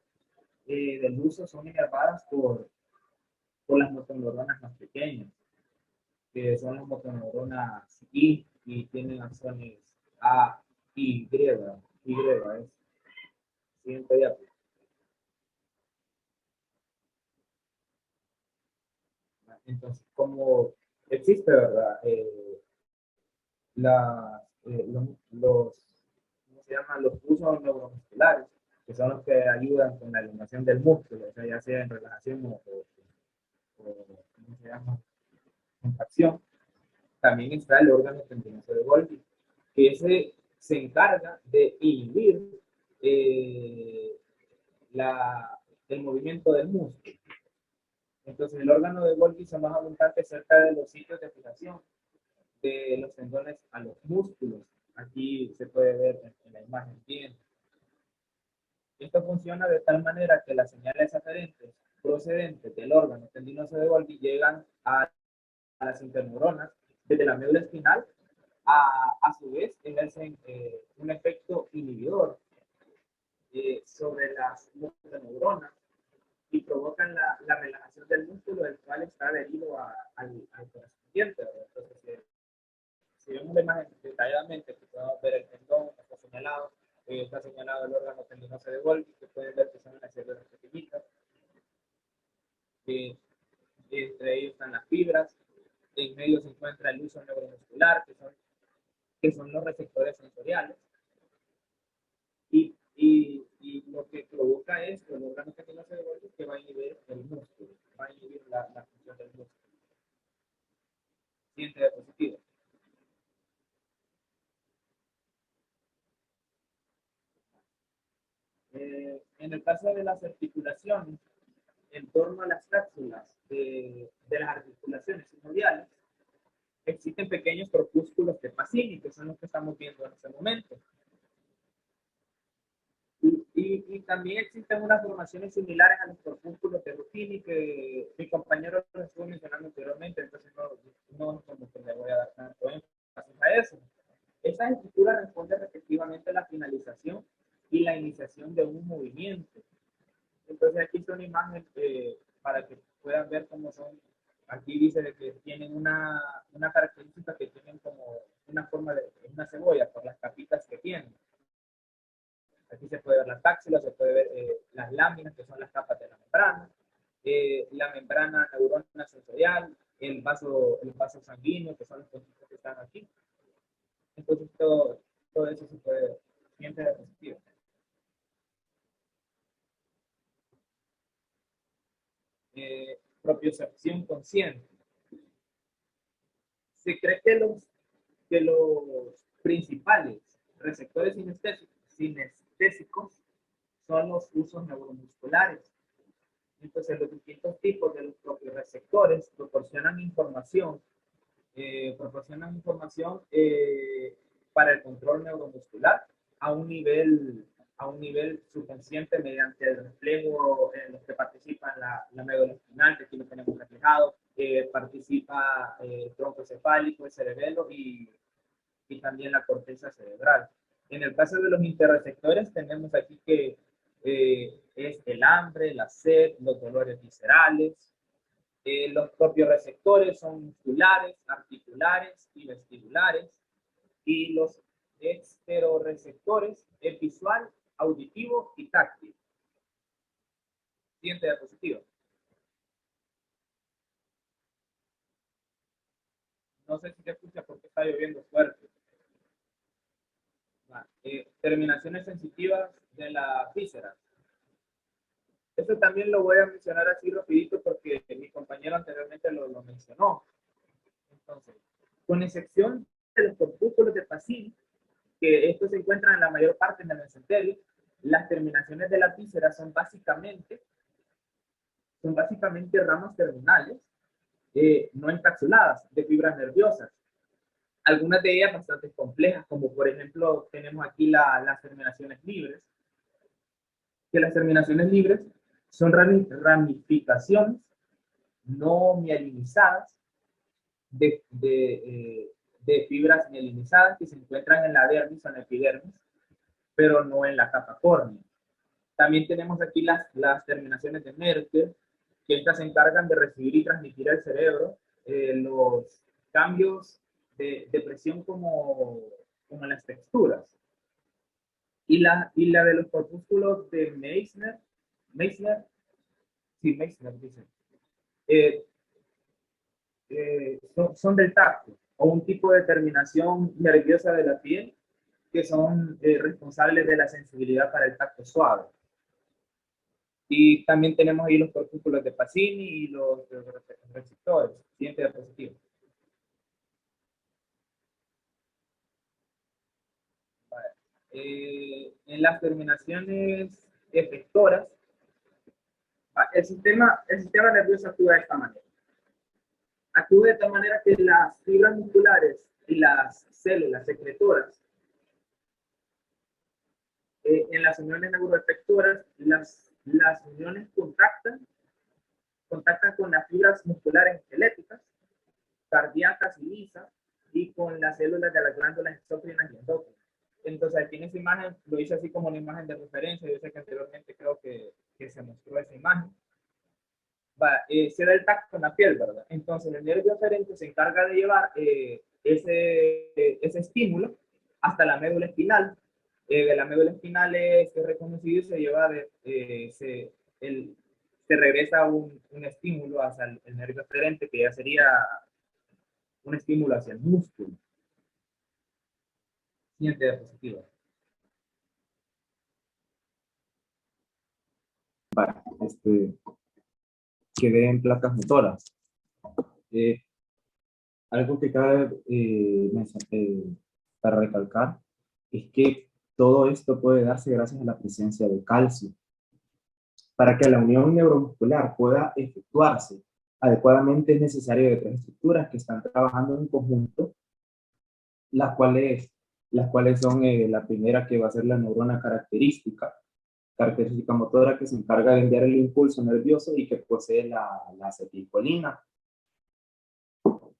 del uso son inervadas por las motoneuronas más pequeñas, que son las motoneuronas I y tienen axones A, Y, es siguiente diapositiva. Entonces, como existe, ¿verdad? ¿Cómo se llama? Los usos neuromusculares, que son los que ayudan con la elongación del músculo, o sea, ya sea en relajación ¿cómo se llama? Contracción. También está el órgano tendinoso de Golgi, que ese se encarga de inhibir el movimiento del músculo. Entonces, el órgano de Golgi se más abundante cerca de los sitios de fijación de los tendones a los músculos. Aquí se puede ver en la imagen bien. Esto funciona de tal manera que las señales aferentes procedentes del órgano tendinoso de Golgi llegan a las interneuronas desde la médula espinal, a su vez ejercen un efecto inhibidor sobre las neuronas y provocan la relajación del músculo, el cual está adherido al correspondiente. Entonces, si vemos la imagen detalladamente, que podemos ver el tendón, está señalado el órgano tendinoso de Golgi, que pueden ver que son unas células pequeñitas, que entre ellos están las fibras, en medio se encuentra el uso neuromuscular, que son los receptores sensoriales, y lo que provoca esto, el órgano tendinoso de Golgi, que va a inhibir el músculo, va a inhibir la función del músculo. Siguiente diapositiva. En el caso de las articulaciones, en torno a las cápsulas de las articulaciones sinoviales, existen pequeños corpúsculos de Pacini, que son los que estamos viendo en este momento. Y también existen unas formaciones similares a los corpúsculos de Ruffini, que mi compañero lo estuvo mencionando anteriormente, entonces no como que le voy a dar tanto énfasis a eso. Esas estructuras responden respectivamente a la finalización y la iniciación de un movimiento. aquí está una imagen para que puedan ver cómo son. Aquí dice de que tienen una característica que tienen como una forma de una cebolla por las capitas que tienen. Aquí se puede ver las cápsulas, se puede ver las láminas, que son las capas de la membrana neurona sensorial, el vaso sanguíneo, que son los conductos que están aquí. Entonces, todo eso se puede ver. Siguiente diapositiva. Propiocepción consciente. Se cree que los principales receptores sinestésicos son los usos neuromusculares. Entonces, los distintos tipos de los propios receptores proporcionan información para el control neuromuscular a un nivel subconsciente mediante el reflejo en los que participa la médula espinal, que aquí lo tenemos reflejado, participa el tronco cefálico, el cerebelo y también la corteza cerebral. En el caso de los interreceptores tenemos aquí que es el hambre, la sed, los dolores viscerales. Los propios receptores son musculares, articulares y vestibulares. Y los esteroreceptores es visual, auditivo y táctil. Siguiente diapositiva. No sé si se escucha porque está lloviendo fuerte. Terminaciones sensitivas de la víscera. Esto también lo voy a mencionar así rapidito porque mi compañero anteriormente lo mencionó. Entonces, con excepción de los corpúsculos de Pacini, que estos se encuentran en la mayor parte en el mesenterio, las terminaciones de la víscera son básicamente ramas terminales no encapsuladas de fibras nerviosas. Algunas de ellas bastante complejas, como por ejemplo tenemos aquí las terminaciones libres, que las terminaciones libres son ramificaciones no mielinizadas de fibras mielinizadas que se encuentran en la dermis o en la epidermis, pero no en la capa córnea. También tenemos aquí las terminaciones de Merkel, que estas se encargan de recibir y transmitir al cerebro los cambios de presión como en las texturas. Y la de los corpúsculos de Meissner dice, son del tacto, o un tipo de terminación nerviosa de la piel que son responsables de la sensibilidad para el tacto suave. Y también tenemos ahí los corpúsculos de Pacini y los receptores. Siguiente diapositiva. En las terminaciones efectoras, el sistema nervioso actúa de esta manera. Actúa de tal manera que las fibras musculares y las células secretoras en las uniones neuroefectoras, las uniones contactan con las fibras musculares esqueléticas, cardíacas y lisas, y con las células de las glándulas exócrinas y endócrinas. Entonces, aquí en esa imagen, lo hice así como una imagen de referencia. Yo sé que anteriormente creo que se mostró esa imagen. Se da el tacto en la piel, ¿verdad? Entonces, el nervio aferente se encarga de llevar ese estímulo hasta la médula espinal. De la médula espinal es reconocido y se lleva se regresa un estímulo hacia el nervio aferente, que ya sería un estímulo hacia el músculo. Siguiente diapositiva. Que den placas motoras. Algo que cabe para recalcar es que todo esto puede darse gracias a la presencia de calcio. Para que la unión neuromuscular pueda efectuarse adecuadamente es necesario de tres estructuras que están trabajando en conjunto, las cuales son la primera, que va a ser la neurona característica motora, que se encarga de enviar el impulso nervioso y que posee la acetilcolina.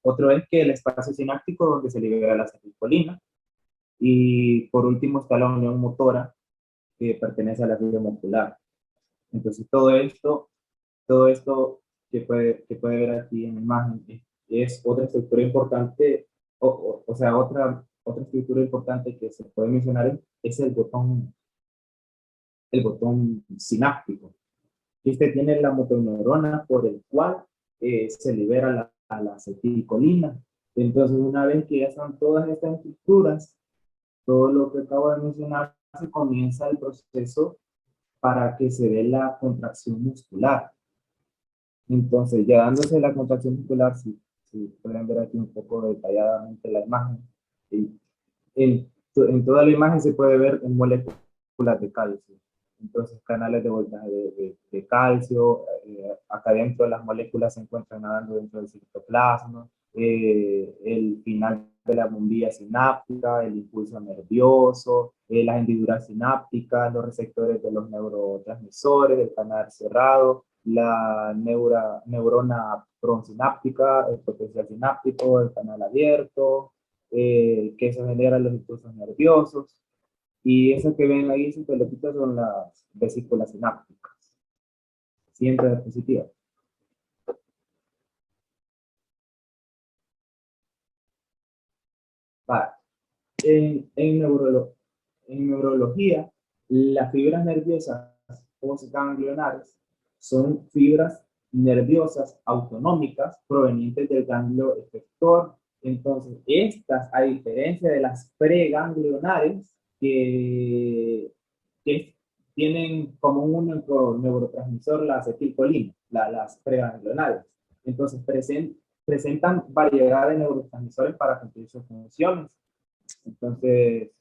Otro es que el espacio sináptico, donde se libera la acetilcolina. Y por último está la unión motora, que pertenece a la fibra muscular. Entonces todo esto que puede ver aquí en la imagen es otra estructura importante, o sea, otra estructura importante que se puede mencionar es el botón sináptico. Este tiene la motoneurona por el cual se libera la acetilcolina. Entonces, una vez que ya están todas estas estructuras, todo lo que acabo de mencionar, se comienza el proceso para que se dé la contracción muscular. Entonces, ya dándose la contracción muscular, si pueden ver aquí un poco detalladamente la imagen, y en toda la imagen se puede ver en moléculas de calcio. Entonces, canales de voltaje de calcio, acá dentro de las moléculas se encuentran nadando dentro del citoplasma, el final de la bombilla sináptica, el impulso nervioso, las hendiduras sinápticas, los receptores de los neurotransmisores, el canal cerrado, la neurona prosináptica, el potencial sináptico, el canal abierto, que eso genera los impulsos nerviosos. Y eso que ven ahí, esas pelotitas, son las vesículas sinápticas. Siguiente diapositiva. Vale. En neurología, las fibras nerviosas postganglionares son fibras nerviosas autonómicas provenientes del ganglio efector. Entonces, estas, a diferencia de las preganglionares, que tienen como un único neurotransmisor la acetilcolina, las preganglionares. Entonces, presentan variedad de neurotransmisores para cumplir sus funciones. Entonces,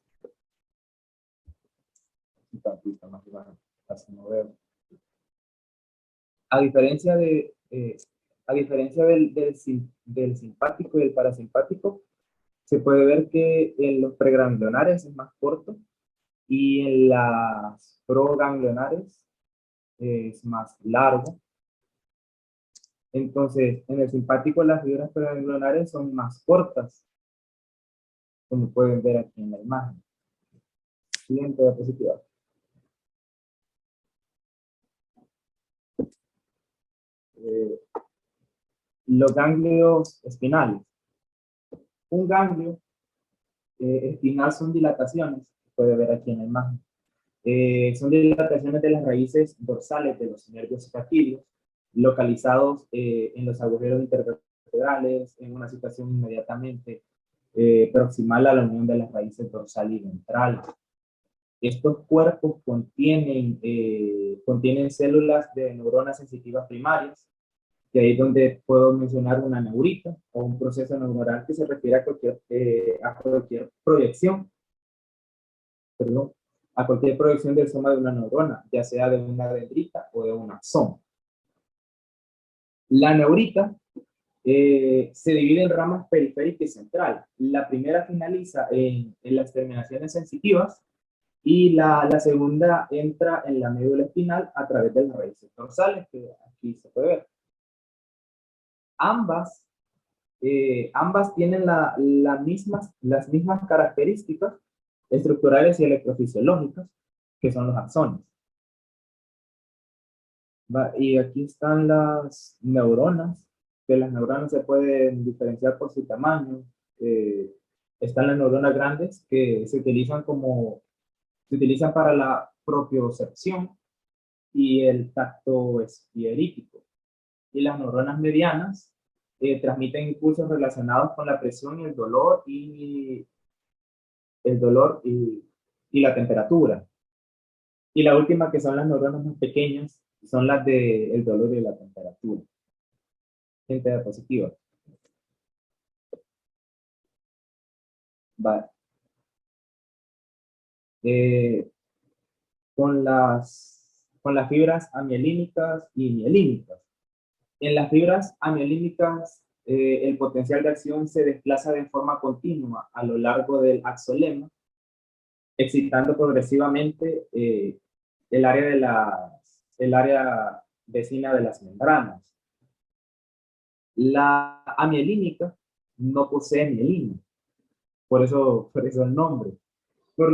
a diferencia del simpático y del parasimpático, se puede ver que en los preganglionares es más corto y en las proganglionares es más largo. Entonces, en el simpático las fibras preganglionares son más cortas, como pueden ver aquí en la imagen. Siguiente diapositiva. Los ganglios espinales. Un ganglio espinal son dilataciones, se puede ver aquí en la imagen. Son dilataciones de las raíces dorsales de los nervios paquilios, localizados en los agujeros intervertebrales, en una situación inmediatamente proximal a la unión de las raíces dorsal y ventral. Estos cuerpos contienen células de neuronas sensitivas primarias, que ahí es donde puedo mencionar una neurita o un proceso neuronal que se refiere a cualquier proyección, perdón, a cualquier proyección del soma de una neurona, ya sea de una dendrita o de un axón. La neurita se divide en ramas periférica y central. La primera finaliza en las terminaciones sensitivas y la segunda entra en la médula espinal a través de las raíces dorsales, que aquí se puede ver. Ambas tienen las mismas características estructurales y electrofisiológicas, que son los axones. Y aquí están las neuronas, que las neuronas se pueden diferenciar por su tamaño. Están las neuronas grandes, que se utilizan para la propiocepción y el tacto esclerítico. Y las neuronas medianas transmiten impulsos relacionados con la presión y el dolor y la temperatura. Y la última, que son las neuronas más pequeñas, son las del dolor y la temperatura. Siguiente diapositiva. Vale. Con las fibras amielínicas y mielínicas. En las fibras amielínicas, el potencial de acción se desplaza de forma continua a lo largo del axolema, excitando progresivamente el área vecina de las membranas. La amielínica no posee mielina, por eso el nombre. por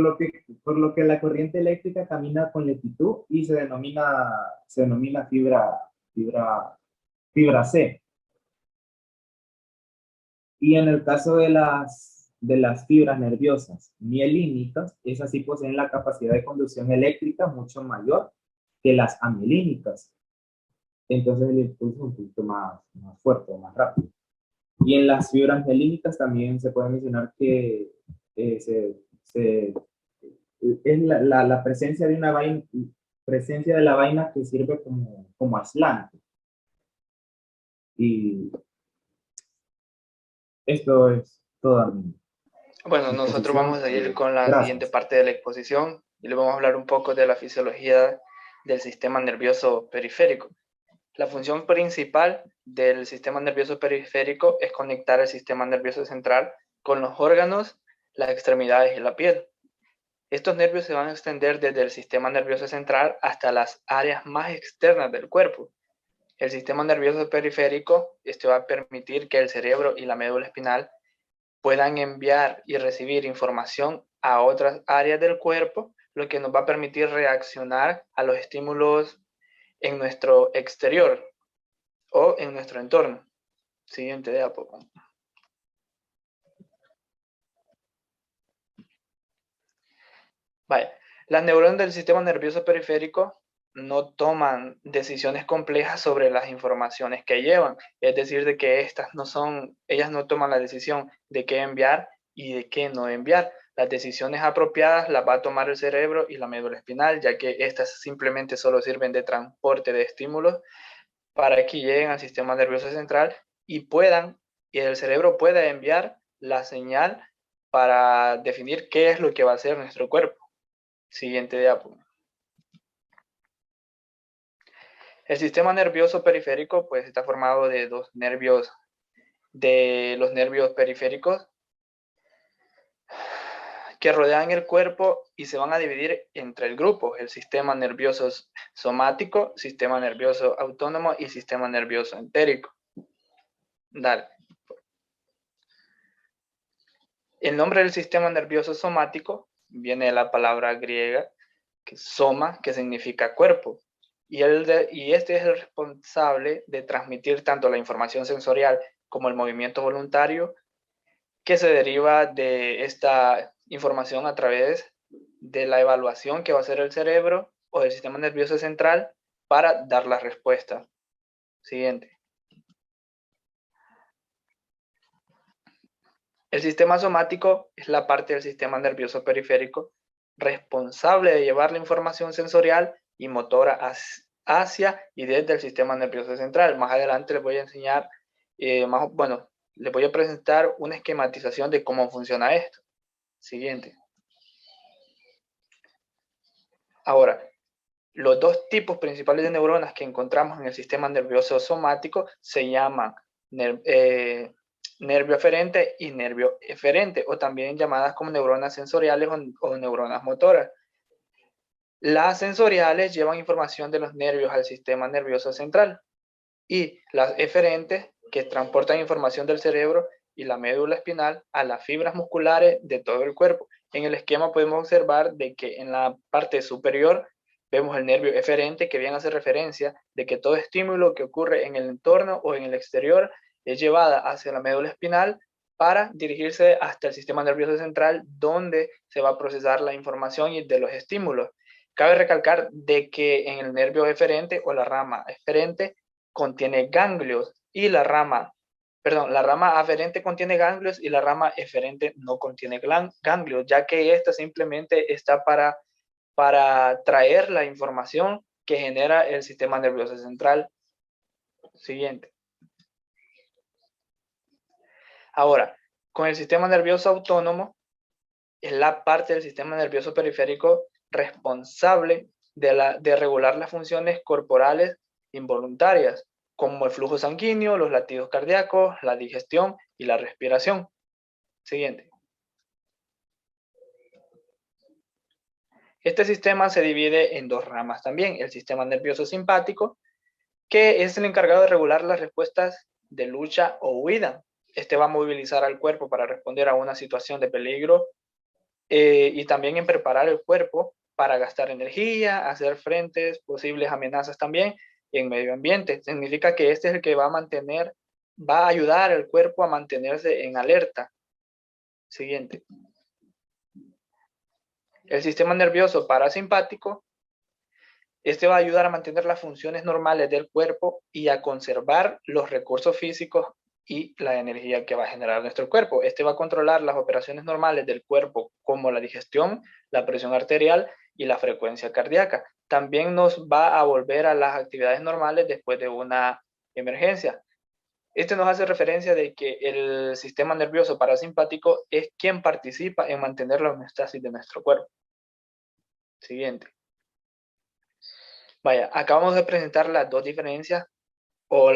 lo que la corriente eléctrica camina con lentitud y se denomina fibra C. Y en el caso de las fibras nerviosas mielínicas, esas sí poseen la capacidad de conducción eléctrica mucho mayor que las amielínicas. Entonces el impulso es un poquito más fuerte, más rápido. Y en las fibras mielínicas también se puede mencionar que es la presencia de una vaina, presencia de la vaina que sirve como aislante. Y esto es toda mi Bueno, nosotros exposición. vamos a ir con la siguiente Gracias. parte de la exposición y le vamos a hablar un poco de la fisiología del sistema nervioso periférico. La función principal del sistema nervioso periférico es conectar el sistema nervioso central con los órganos, las extremidades y la piel. Estos nervios se van a extender desde el sistema nervioso central hasta las áreas más externas del cuerpo. El sistema nervioso periférico va a permitir que el cerebro y la médula espinal puedan enviar y recibir información a otras áreas del cuerpo, lo que nos va a permitir reaccionar a los estímulos en nuestro exterior o en nuestro entorno. Siguiente diapo. Vale. Las neuronas del sistema nervioso periférico no toman decisiones complejas sobre las informaciones que llevan. Es decir, de que ellas no toman la decisión de qué enviar y de qué no enviar. Las decisiones apropiadas las va a tomar el cerebro y la médula espinal, ya que estas simplemente solo sirven de transporte de estímulos para que lleguen al sistema nervioso central y el cerebro pueda enviar la señal para definir qué es lo que va a hacer nuestro cuerpo. Siguiente diapo. El sistema nervioso periférico pues está formado de los nervios periféricos que rodean el cuerpo y se van a dividir entre el grupo, el sistema nervioso somático, sistema nervioso autónomo y sistema nervioso entérico. Dale. El nombre del sistema nervioso somático viene de la palabra griega que soma, que significa cuerpo. Y este es el responsable de transmitir tanto la información sensorial como el movimiento voluntario que se deriva de esta información a través de la evaluación que va a hacer el cerebro o el sistema nervioso central para dar la respuesta. Siguiente. El sistema somático es la parte del sistema nervioso periférico responsable de llevar la información sensorial y motora hacia y desde el sistema nervioso central. Más adelante les voy a enseñar, les voy a presentar una esquematización de cómo funciona esto. Siguiente. Ahora, los dos tipos principales de neuronas que encontramos en el sistema nervioso somático se llaman nervio aferente y nervio eferente, o también llamadas como neuronas sensoriales o neuronas motoras. Las sensoriales llevan información de los nervios al sistema nervioso central y las eferentes que transportan información del cerebro y la médula espinal a las fibras musculares de todo el cuerpo. En el esquema podemos observar de que en la parte superior vemos el nervio eferente, que bien hace referencia de que todo estímulo que ocurre en el entorno o en el exterior es llevada hacia la médula espinal para dirigirse hasta el sistema nervioso central, donde se va a procesar la información y de los estímulos. Cabe recalcar de que en el nervio eferente o la rama eferente contiene ganglios y la rama aferente contiene ganglios y la rama eferente no contiene ganglios, ya que esta simplemente está para traer la información que genera el sistema nervioso central. Siguiente. Ahora, con el sistema nervioso autónomo, es la parte del sistema nervioso periférico responsable de regular las funciones corporales involuntarias, como el flujo sanguíneo, los latidos cardíacos, la digestión y la respiración. Siguiente. Este sistema se divide en dos ramas también, el sistema nervioso simpático, que es el encargado de regular las respuestas de lucha o huida. Este va a movilizar al cuerpo para responder a una situación de peligro y también en preparar el cuerpo para gastar energía, hacer frentes, posibles amenazas también en medio ambiente. Significa que este es el que va a ayudar al cuerpo a mantenerse en alerta. Siguiente. El sistema nervioso parasimpático, este va a ayudar a mantener las funciones normales del cuerpo y a conservar los recursos físicos y la energía que va a generar nuestro cuerpo. Este va a controlar las operaciones normales del cuerpo, como la digestión, la presión arterial y la frecuencia cardíaca. También nos va a volver a las actividades normales después de una emergencia. Este nos hace referencia de que el sistema nervioso parasimpático es quien participa en mantener la homeostasis de nuestro cuerpo. Siguiente. Vaya, acabamos de presentar las dos diferencias o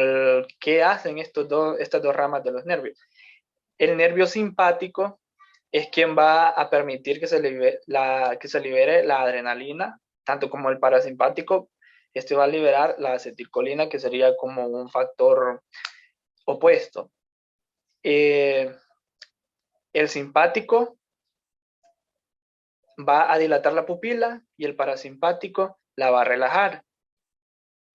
qué hacen estas dos ramas de los nervios. El nervio simpático es quien va a permitir que se libere la adrenalina, tanto como el parasimpático. Este va a liberar la acetilcolina, que sería como un factor opuesto. El simpático va a dilatar la pupila y el parasimpático la va a relajar.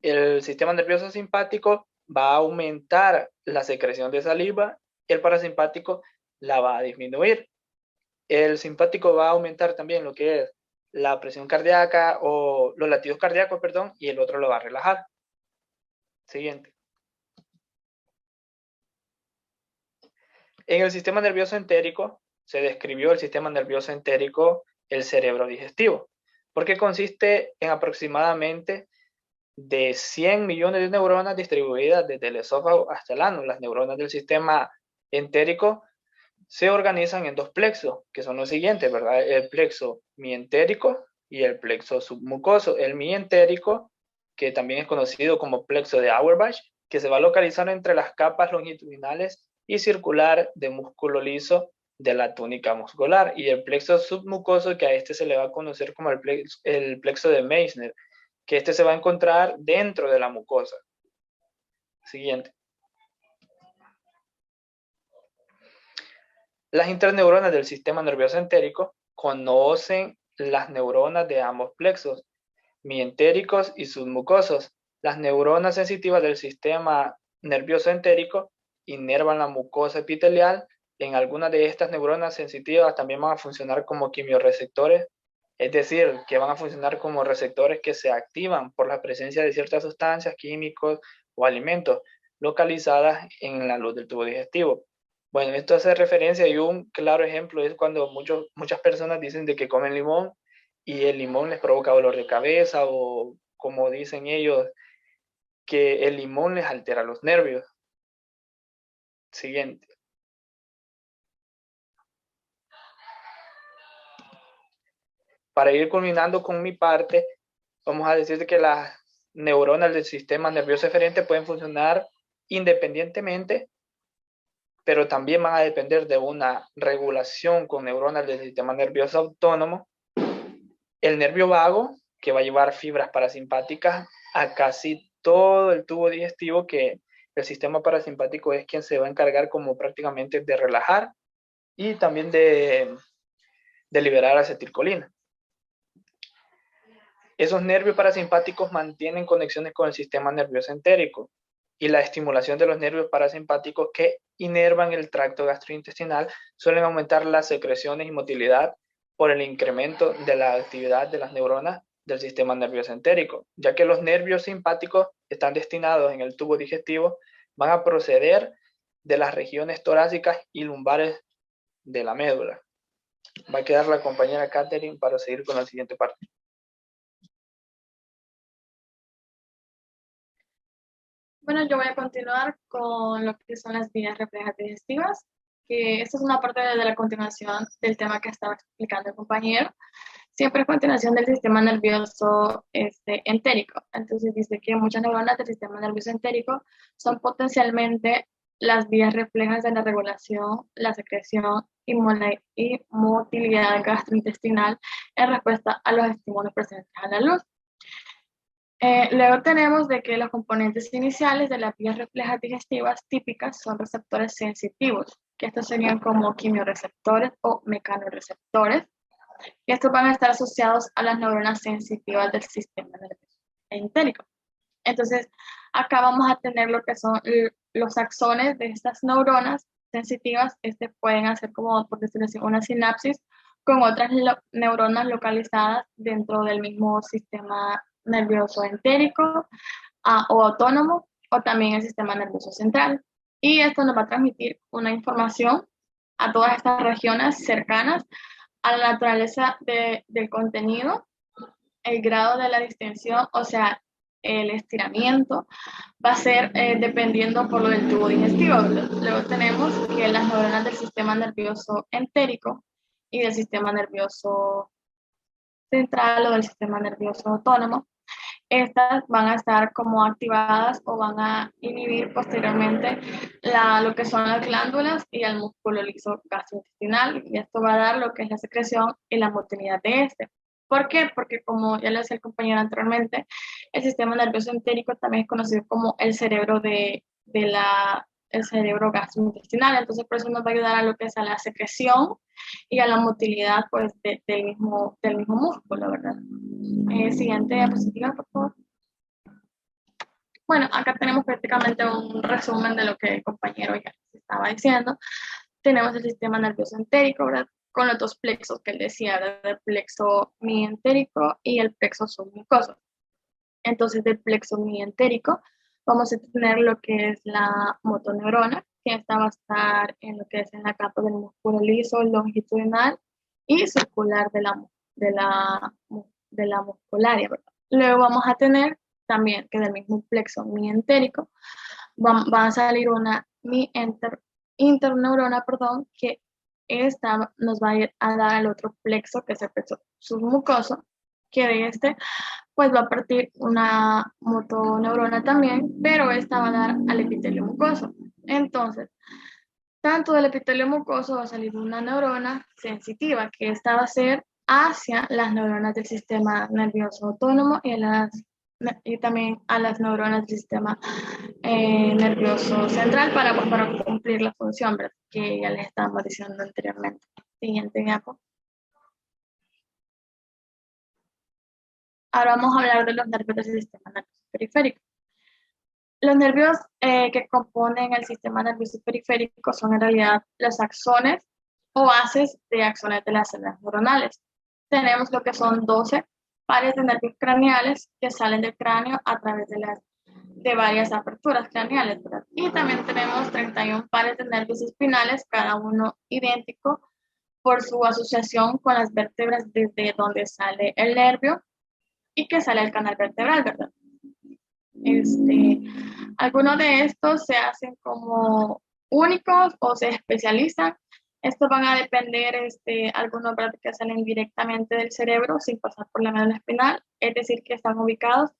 El sistema nervioso simpático va a aumentar la secreción de saliva, el parasimpático la va a disminuir. El simpático va a aumentar también lo que es la presión cardíaca o los latidos cardíacos, perdón, y el otro lo va a relajar. Siguiente. En el sistema nervioso entérico se describió el sistema nervioso entérico, el cerebro digestivo, porque consiste en aproximadamente de 100 millones de neuronas distribuidas desde el esófago hasta el ano. Las neuronas del sistema entérico se organizan en dos plexos, que son los siguientes, ¿verdad? El plexo mientérico y el plexo submucoso. El mientérico, que también es conocido como plexo de Auerbach, que se va a localizar entre las capas longitudinales y circular de músculo liso de la túnica muscular. Y el plexo submucoso, que a este se le va a conocer como el plexo de Meissner, que este se va a encontrar dentro de la mucosa. Siguiente. Las interneuronas del sistema nervioso entérico conocen las neuronas de ambos plexos, mientéricos y submucosos. Las neuronas sensitivas del sistema nervioso entérico inervan la mucosa epitelial. En algunas de estas neuronas sensitivas también van a funcionar como quimiorreceptores, es decir, que van a funcionar como receptores que se activan por la presencia de ciertas sustancias, químicos o alimentos localizadas en la luz del tubo digestivo. Bueno, esto hace referencia y un claro ejemplo es cuando muchas personas dicen de que comen limón y el limón les provoca dolor de cabeza o como dicen ellos, que el limón les altera los nervios. Siguiente. Para ir culminando con mi parte, vamos a decir que las neuronas del sistema nervioso eferente pueden funcionar independientemente, pero también van a depender de una regulación con neuronas del sistema nervioso autónomo. El nervio vago, que va a llevar fibras parasimpáticas a casi todo el tubo digestivo, que el sistema parasimpático es quien se va a encargar como prácticamente de relajar y también de liberar acetilcolina. Esos nervios parasimpáticos mantienen conexiones con el sistema nervioso entérico y la estimulación de los nervios parasimpáticos que inervan el tracto gastrointestinal suelen aumentar las secreciones y motilidad por el incremento de la actividad de las neuronas del sistema nervioso entérico, ya que los nervios simpáticos están destinados en el tubo digestivo, van a proceder de las regiones torácicas y lumbares de la médula. Va a quedar la compañera Catherine para seguir con la siguiente parte. Bueno, yo voy a continuar con lo que son las vías reflejas digestivas, que esta es una parte de la continuación del tema que estaba explicando el compañero. Siempre es continuación del sistema nervioso entérico. Entonces dice que muchas neuronas del sistema nervioso entérico son potencialmente las vías reflejas de la regulación, la secreción y motilidad gastrointestinal en respuesta a los estímulos presentes a la luz. Luego tenemos de que los componentes iniciales de las vías reflejas digestivas típicas son receptores sensitivos, que estos serían como quimioreceptores o mecanorreceptores. Y estos van a estar asociados a las neuronas sensitivas del sistema nervioso entérico. Entonces, acá vamos a tener lo que son los axones de estas neuronas sensitivas. Pueden hacer como, por decirlo así, una sinapsis con otras neuronas localizadas dentro del mismo sistema nervioso entérico o autónomo, o también el sistema nervioso central. Y esto nos va a transmitir una información a todas estas regiones cercanas a la naturaleza del contenido, el grado de la distensión, o sea, el estiramiento, va a ser dependiendo por lo del tubo digestivo. Luego tenemos que las neuronas del sistema nervioso entérico y del sistema nervioso central o del sistema nervioso autónomo, estas van a estar como activadas o van a inhibir posteriormente lo que son las glándulas y el músculo liso gastrointestinal, y esto va a dar lo que es la secreción y la motilidad de este. ¿Por qué? Porque como ya lo decía el compañero anteriormente, el sistema nervioso entérico también es conocido como el cerebro el cerebro gastrointestinal, entonces por eso nos va a ayudar a lo que es a la secreción y a la motilidad pues del mismo músculo, ¿verdad? Siguiente diapositiva, por favor. Bueno, acá tenemos prácticamente un resumen de lo que el compañero ya estaba diciendo. Tenemos el sistema nervioso entérico, ¿verdad? Con los dos plexos que él decía, ¿verdad? El plexo mientérico y el plexo submucoso. Entonces, del plexo mientérico vamos a tener lo que es la motoneurona, que esta va a estar en lo que es en la capa del músculo liso, longitudinal y circular de la muscularia, ¿verdad? Luego vamos a tener también que del mismo plexo mientérico va a salir una interneurona, perdón, que esta nos va a ir a dar al otro plexo, que es el plexo submucoso, que de este pues va a partir una motoneurona también, pero esta va a dar al epitelio mucoso. Entonces, tanto del epitelio mucoso va a salir una neurona sensitiva, que esta va a ser hacia las neuronas del sistema nervioso autónomo y también a las neuronas del sistema nervioso central para cumplir la función, ¿verdad?, que ya les estábamos diciendo anteriormente. Siguiente diapo. Ahora vamos a hablar de los nervios del sistema nervioso periférico. Los nervios que componen el sistema nervioso periférico son en realidad los axones o bases de axones de las células neuronales. Tenemos lo que son 12 pares de nervios craneales que salen del cráneo a través de varias aperturas craneales, ¿verdad? Y también tenemos 31 pares de nervios espinales, cada uno idéntico por su asociación con las vértebras desde donde sale el nervio y que sale el canal vertebral, ¿verdad? Algunos de estos se hacen como únicos o se especializan. Estos van a depender, algunos que salen directamente del cerebro sin pasar por la médula espinal, es decir, que están ubicados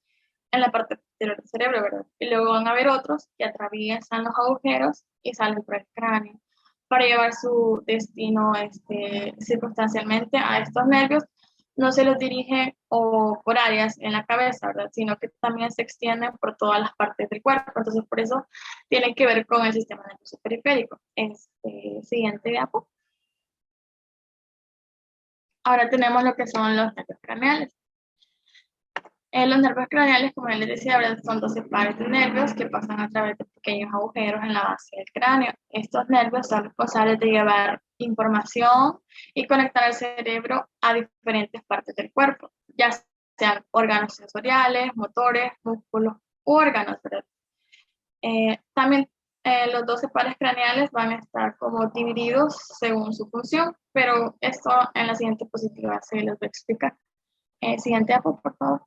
en la parte posterior del cerebro, ¿verdad? Y luego van a haber otros que atraviesan los agujeros y salen por el cráneo para llevar su destino circunstancialmente a estos nervios. No se los dirige por áreas en la cabeza, ¿verdad?, sino que también se extienden por todas las partes del cuerpo. Entonces, por eso tienen que ver con el sistema nervioso periférico. Siguiente diapo. Ahora tenemos lo que son los nervios craneales. Los nervios craneales, como ya les decía, ¿verdad?, son 12 pares de nervios que pasan a través de pequeños agujeros en la base del cráneo. Estos nervios son responsables de llevar información y conectar al cerebro a diferentes partes del cuerpo, ya sean órganos sensoriales, motores, músculos u órganos, ¿verdad? También los 12 pares craneales van a estar como divididos según su función, pero esto en la siguiente diapositiva se los voy a explicar. Siguiente diapo, por favor.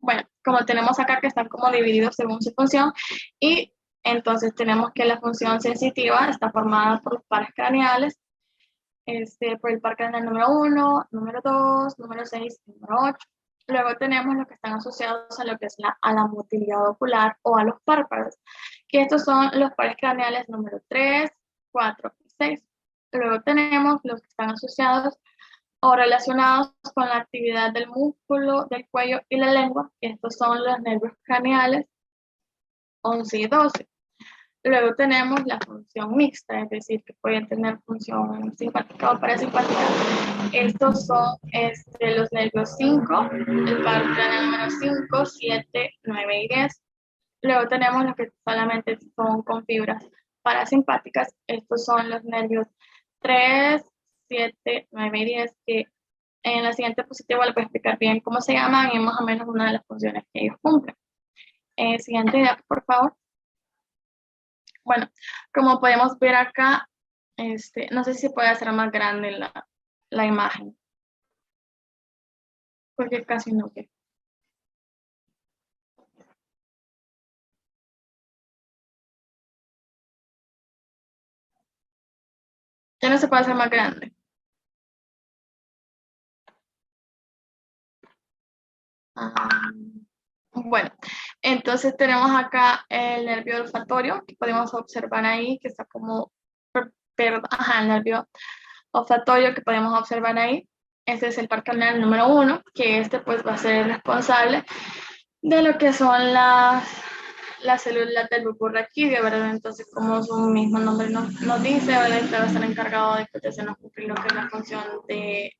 Bueno, como tenemos acá que están como divididos según su función, y entonces tenemos que la función sensitiva está formada por los pares craneales, por el par craneal número 1, número 2, número 6 y número 8. Luego tenemos los que están asociados a lo que es a la motilidad ocular o a los párpados, que estos son los pares craneales número 3, 4 y 6. Luego tenemos los que están asociados o relacionados con la actividad del músculo, del cuello y la lengua, que estos son los nervios craneales 11 y 12. Luego tenemos la función mixta, es decir, que pueden tener función simpática o parasimpática. Estos son los nervios 5, el par craneal número 5, 7, 9 y 10. Luego tenemos los que solamente son con fibras parasimpáticas. Estos son los nervios 3, 7, 9 y 10, que en la siguiente diapositiva les voy a explicar bien cómo se llaman y más o menos una de las funciones que ellos cumplen. Siguiente idea, por favor. Bueno, como podemos ver acá, no sé si se puede hacer más grande la imagen, porque casi no ve. Ya no se puede hacer más grande. Bueno, entonces tenemos acá el nervio olfatorio, que podemos observar ahí, que está como, el nervio olfatorio que podemos observar ahí. Este es el par craneal número 1, que pues va a ser el responsable de lo que son las células del bulbo raquídeo, ¿verdad? Entonces, como su mismo nombre nos dice, ¿verdad? Este va a estar encargado de que se nos cumplir lo que es la función de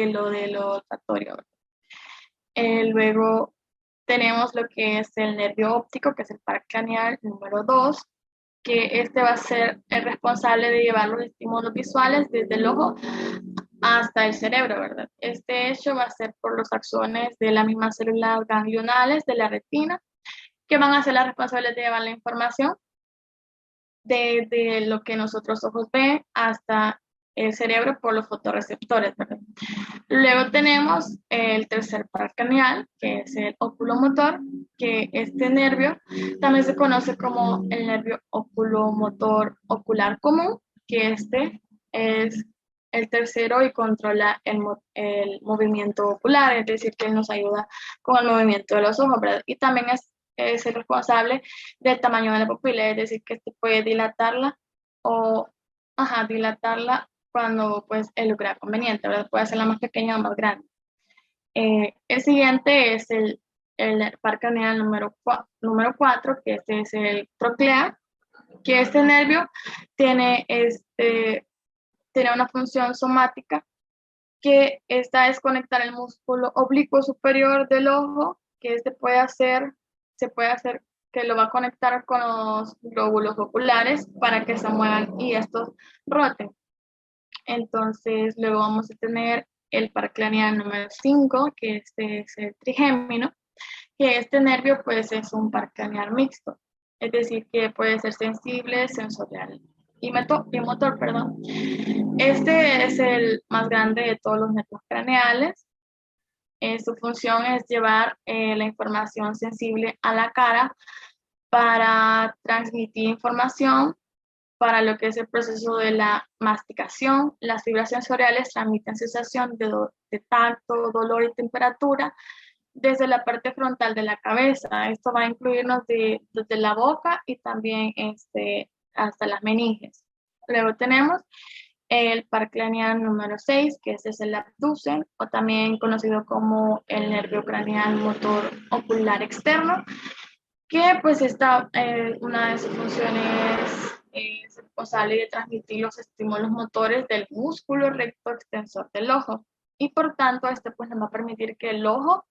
lo olfatorio, ¿verdad? Luego tenemos lo que es el nervio óptico, que es el par craneal número 2, que va a ser el responsable de llevar los estímulos visuales desde el ojo hasta el cerebro, ¿verdad? Este hecho va a ser por los axones de las mismas células ganglionales de la retina, que van a ser las responsables de llevar la información de lo que nosotros ojos ven hasta el cerebro por los fotorreceptores, ¿verdad? Luego tenemos el tercer par craneal, que es el oculomotor, que este nervio también se conoce como el nervio oculomotor ocular común, que es el tercero y controla el movimiento ocular, es decir, que nos ayuda con el movimiento de los ojos, ¿verdad? Y también es el responsable del tamaño de la pupila, es decir, que puede dilatarla o dilatarla cuando pues él lo crea conveniente, ¿verdad? Puede hacerla más pequeña o más grande. El siguiente es el par craneal número 4, que es el troclear, que este nervio tiene, tiene una función somática que esta es conectar el músculo oblicuo superior del ojo, que se puede hacer que lo va a conectar con los glóbulos oculares para que se muevan y estos roten. Entonces, luego vamos a tener el par craneal número 5, que es el trigémino, que este nervio pues es un par craneal mixto, es decir, que puede ser sensible, sensorial y motor, perdón. Este es el más grande de todos los nervios craneales. Su función es llevar la información sensible a la cara para transmitir información para lo que es el proceso de la masticación. Las fibras sensoriales transmiten sensación de tacto, dolor y temperatura desde la parte frontal de la cabeza. Esto va a incluirnos desde la boca y también hasta las meninges. Luego tenemos el par craneal número 6, que es el abducen, o también conocido como el nervio craneal motor ocular externo, que pues una de sus funciones es responsable de transmitir los estímulos motores del músculo recto extensor del ojo, y por tanto pues nos va a permitir que el ojo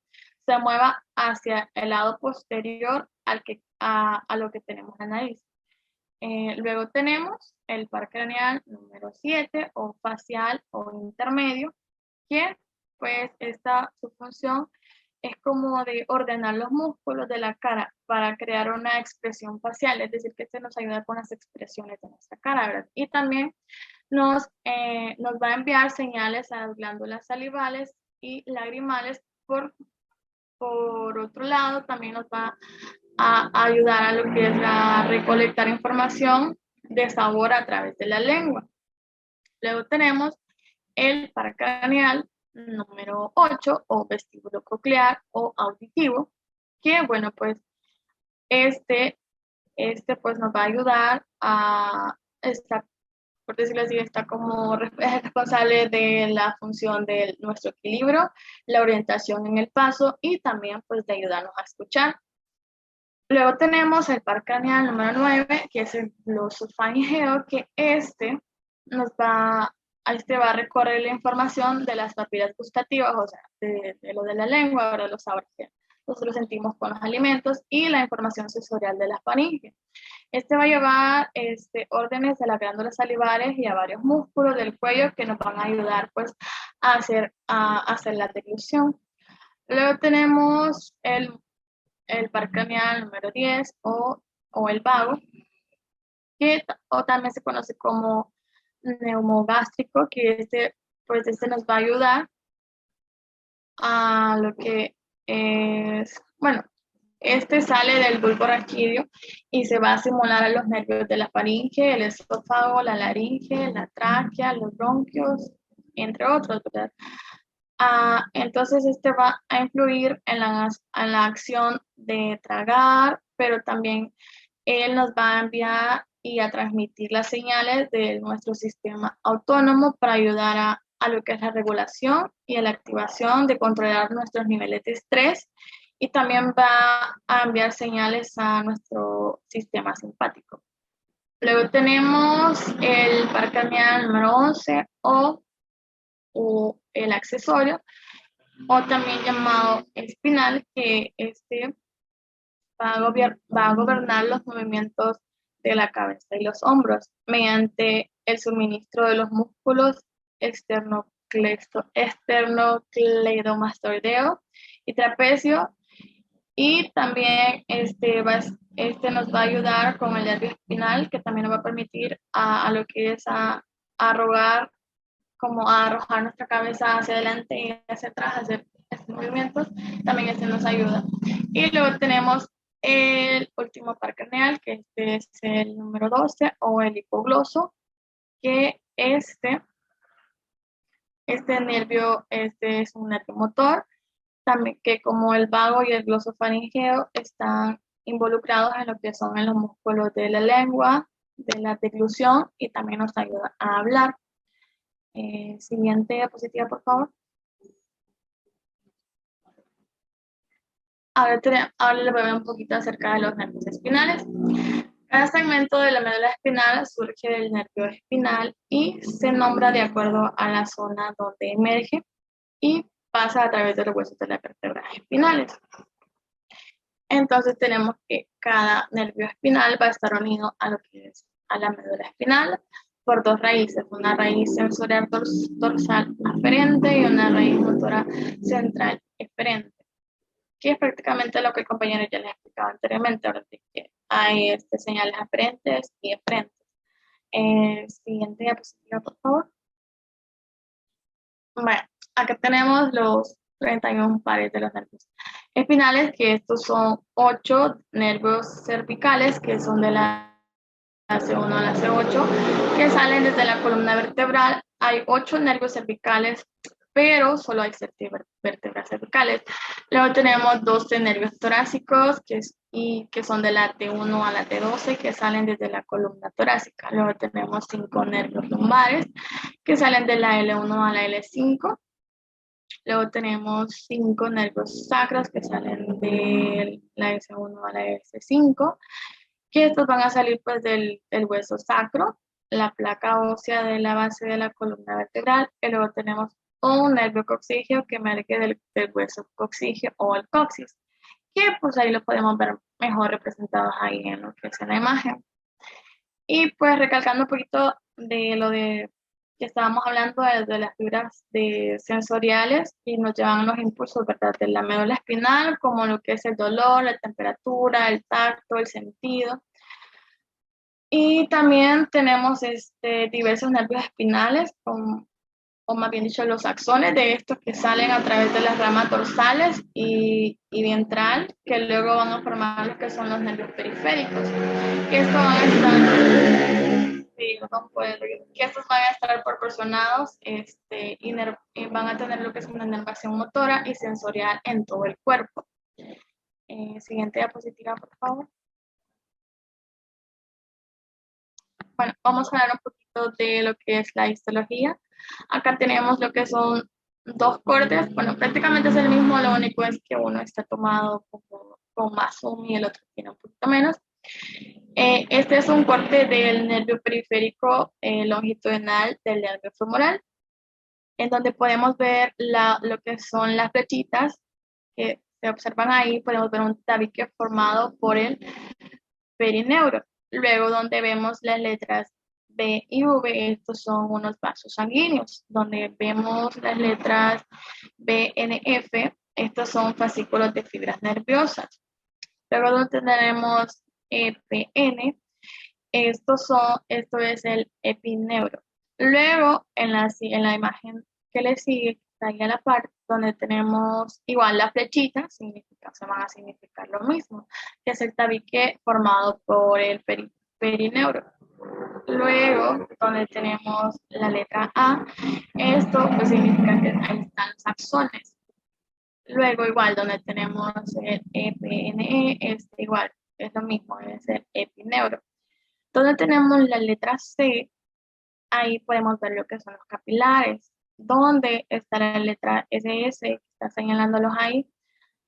se mueva hacia el lado posterior a lo que tenemos en la nariz. Luego tenemos el par craneal número 7, o facial o intermedio, que pues su función es como de ordenar los músculos de la cara para crear una expresión facial, es decir, que este nos ayuda con las expresiones de nuestra cara, ¿verdad? Y también nos va a enviar señales a las glándulas salivales y lagrimales. Por otro lado, también nos va a ayudar a lo que es recolectar información de sabor a través de la lengua. Luego tenemos el par craneal número 8, o vestíbulo coclear o auditivo, que bueno, pues pues nos va a ayudar por decirlo así, está como responsable de la función de nuestro equilibrio, la orientación en el paso y también pues de ayudarnos a escuchar. Luego tenemos el par craneal número 9, que es el glosofaringeo, que va a recorrer la información de las papilas gustativas, o sea, de lo de la lengua, ahora los sabores que nosotros sentimos con los alimentos, y la información sensorial de la faringe. Va a llevar órdenes de las glándulas salivales y a varios músculos del cuello que nos van a ayudar pues a hacer la deglución. Luego tenemos el par craneal número 10 o el vago, o también se conoce como neumogástrico, que pues nos va a ayudar a lo que es, bueno, sale del bulbo raquídeo y se va a simular a los nervios de la faringe, el esófago, la laringe, la tráquea, los bronquios, entre otros, ¿verdad? Entonces va a influir en la acción de tragar, pero también él nos va a enviar y a transmitir las señales de nuestro sistema autónomo para ayudar a lo que es la regulación y a la activación de controlar nuestros niveles de estrés, y también va a enviar señales a nuestro sistema simpático. Luego tenemos el par craneal número 11 o el accesorio, o también llamado espinal, que va a gobernar los movimientos de la cabeza y los hombros mediante el suministro de los músculos esternocleidomastoideo y trapecio, y también nos va a ayudar con el nervio espinal, que también nos va a permitir a lo que es a arrojar nuestra cabeza hacia adelante y hacia atrás, hacer estos movimientos. También nos ayuda. Y luego tenemos el último par craneal, que es el número 12 o el hipogloso, que este nervio es un nervio motor, también que como el vago y el glosofaringeo están involucrados en lo que son en los músculos de la lengua, de la deglución, y también nos ayuda a hablar. Siguiente diapositiva, por favor. Ahora les voy a hablar un poquito acerca de los nervios espinales. Cada segmento de la médula espinal surge del nervio espinal y se nombra de acuerdo a la zona donde emerge y pasa a través de los huesos de las vértebras espinales. Entonces tenemos que cada nervio espinal va a estar unido a lo que es a la médula espinal por dos raíces, una raíz sensorial dorsal aferente y una raíz motora central eferente, que es prácticamente lo que el compañero ya les explicaba anteriormente, ahora sí que hay señales aferentes y eferentes. Siguiente diapositiva, por favor. Bueno, acá tenemos los 31 pares de los nervios espinales, que estos son 8 nervios cervicales, que son de la C1 a la C8, que salen desde la columna vertebral. Hay 8 nervios cervicales, pero solo hay 7 vértebras cervicales. Luego tenemos 12 nervios torácicos, que son de la T1 a la T12, que salen desde la columna torácica. Luego tenemos 5 nervios lumbares, que salen de la L1 a la L5. Luego tenemos 5 nervios sacros, que salen de la S1 a la S5, que estos van a salir pues del hueso sacro, la placa ósea de la base de la columna vertebral, y luego tenemos un nervio coxígeo que emerge del hueso coxígeo o el coxis, que pues ahí lo podemos ver mejor representados ahí en lo que es en la imagen. Y pues recalcando un poquito de lo que estábamos hablando de las fibras sensoriales que nos llevan los impulsos, ¿verdad?, de la médula espinal, como lo que es el dolor, la temperatura, el tacto, el sentido. Y también tenemos diversos nervios espinales, o más bien dicho, los axones de estos, que salen a través de las ramas dorsales y ventral, que luego van a formar lo que son los nervios periféricos. Que estos van a estar proporcionados y van a tener lo que es una inervación motora y sensorial en todo el cuerpo. Siguiente diapositiva, por favor. Bueno, vamos a hablar un poquito de lo que es la histología. Acá tenemos lo que son 2 cortes. Bueno, prácticamente es el mismo, lo único es que uno está tomado como con más zoom y el otro tiene un poquito menos. Este es un corte del nervio periférico longitudinal del nervio femoral, en donde podemos ver lo que son las flechitas que se observan ahí. Podemos ver un tabique formado por el perineuro. Luego, donde vemos las letras B y V, estos son unos vasos sanguíneos. Donde vemos las letras B, N, F, estos son fascículos de fibras nerviosas. Luego, donde tenemos EPN, esto es el epineuro. Luego, en la imagen que le sigue, está ahí a la par, donde tenemos igual la flechita, se van a significar lo mismo, que es el tabique formado por el perineuro. Luego, donde tenemos la letra A, esto pues significa que ahí están los axones. Luego, igual, donde tenemos el EPNE, igual, es lo mismo, es el epineuro. Donde tenemos la letra C, ahí podemos ver lo que son los capilares. Donde está la letra SS, que está señalándolos ahí,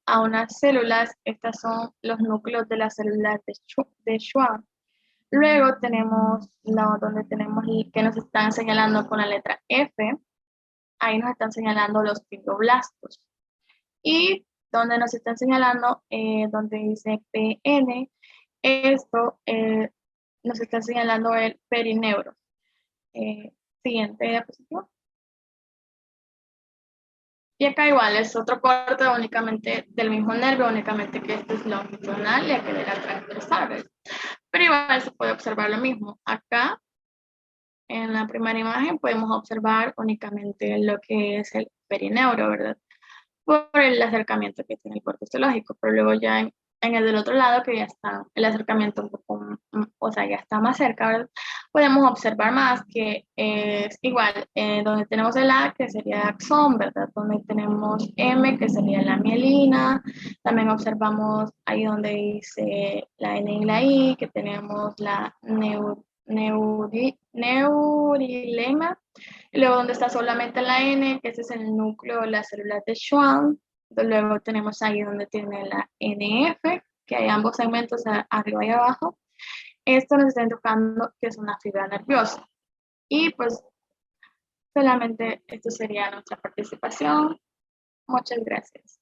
a unas células. Estas son los núcleos de las células de Schwann. Luego tenemos donde tenemos que nos están señalando con la letra F, ahí nos están señalando los fibroblastos. Y donde nos están señalando, donde dice PN, esto nos está señalando el perineuro. Siguiente diapositiva. Y acá igual es otro corte únicamente del mismo nervio, únicamente que este es longitudinal y aquel era transversal, ¿ves? Pero igual se puede observar lo mismo. Acá, en la primera imagen, podemos observar únicamente lo que es el perineuro, ¿verdad? Por el acercamiento que tiene el cuerpo histológico, pero luego ya en el del otro lado, que ya está el acercamiento un poco, o sea, ya está más cerca, ¿verdad? Podemos observar más que es igual, donde tenemos el A, que sería axón, ¿verdad? Donde tenemos M, que sería la mielina. También observamos ahí donde dice la N y la I, que tenemos la neurilema. Y luego donde está solamente la N, que ese es el núcleo de las células de Schwann. Luego tenemos ahí donde tiene la NF, que hay ambos segmentos arriba y abajo. Esto nos está indicando que es una fibra nerviosa. Y pues solamente esto sería nuestra participación. Muchas gracias.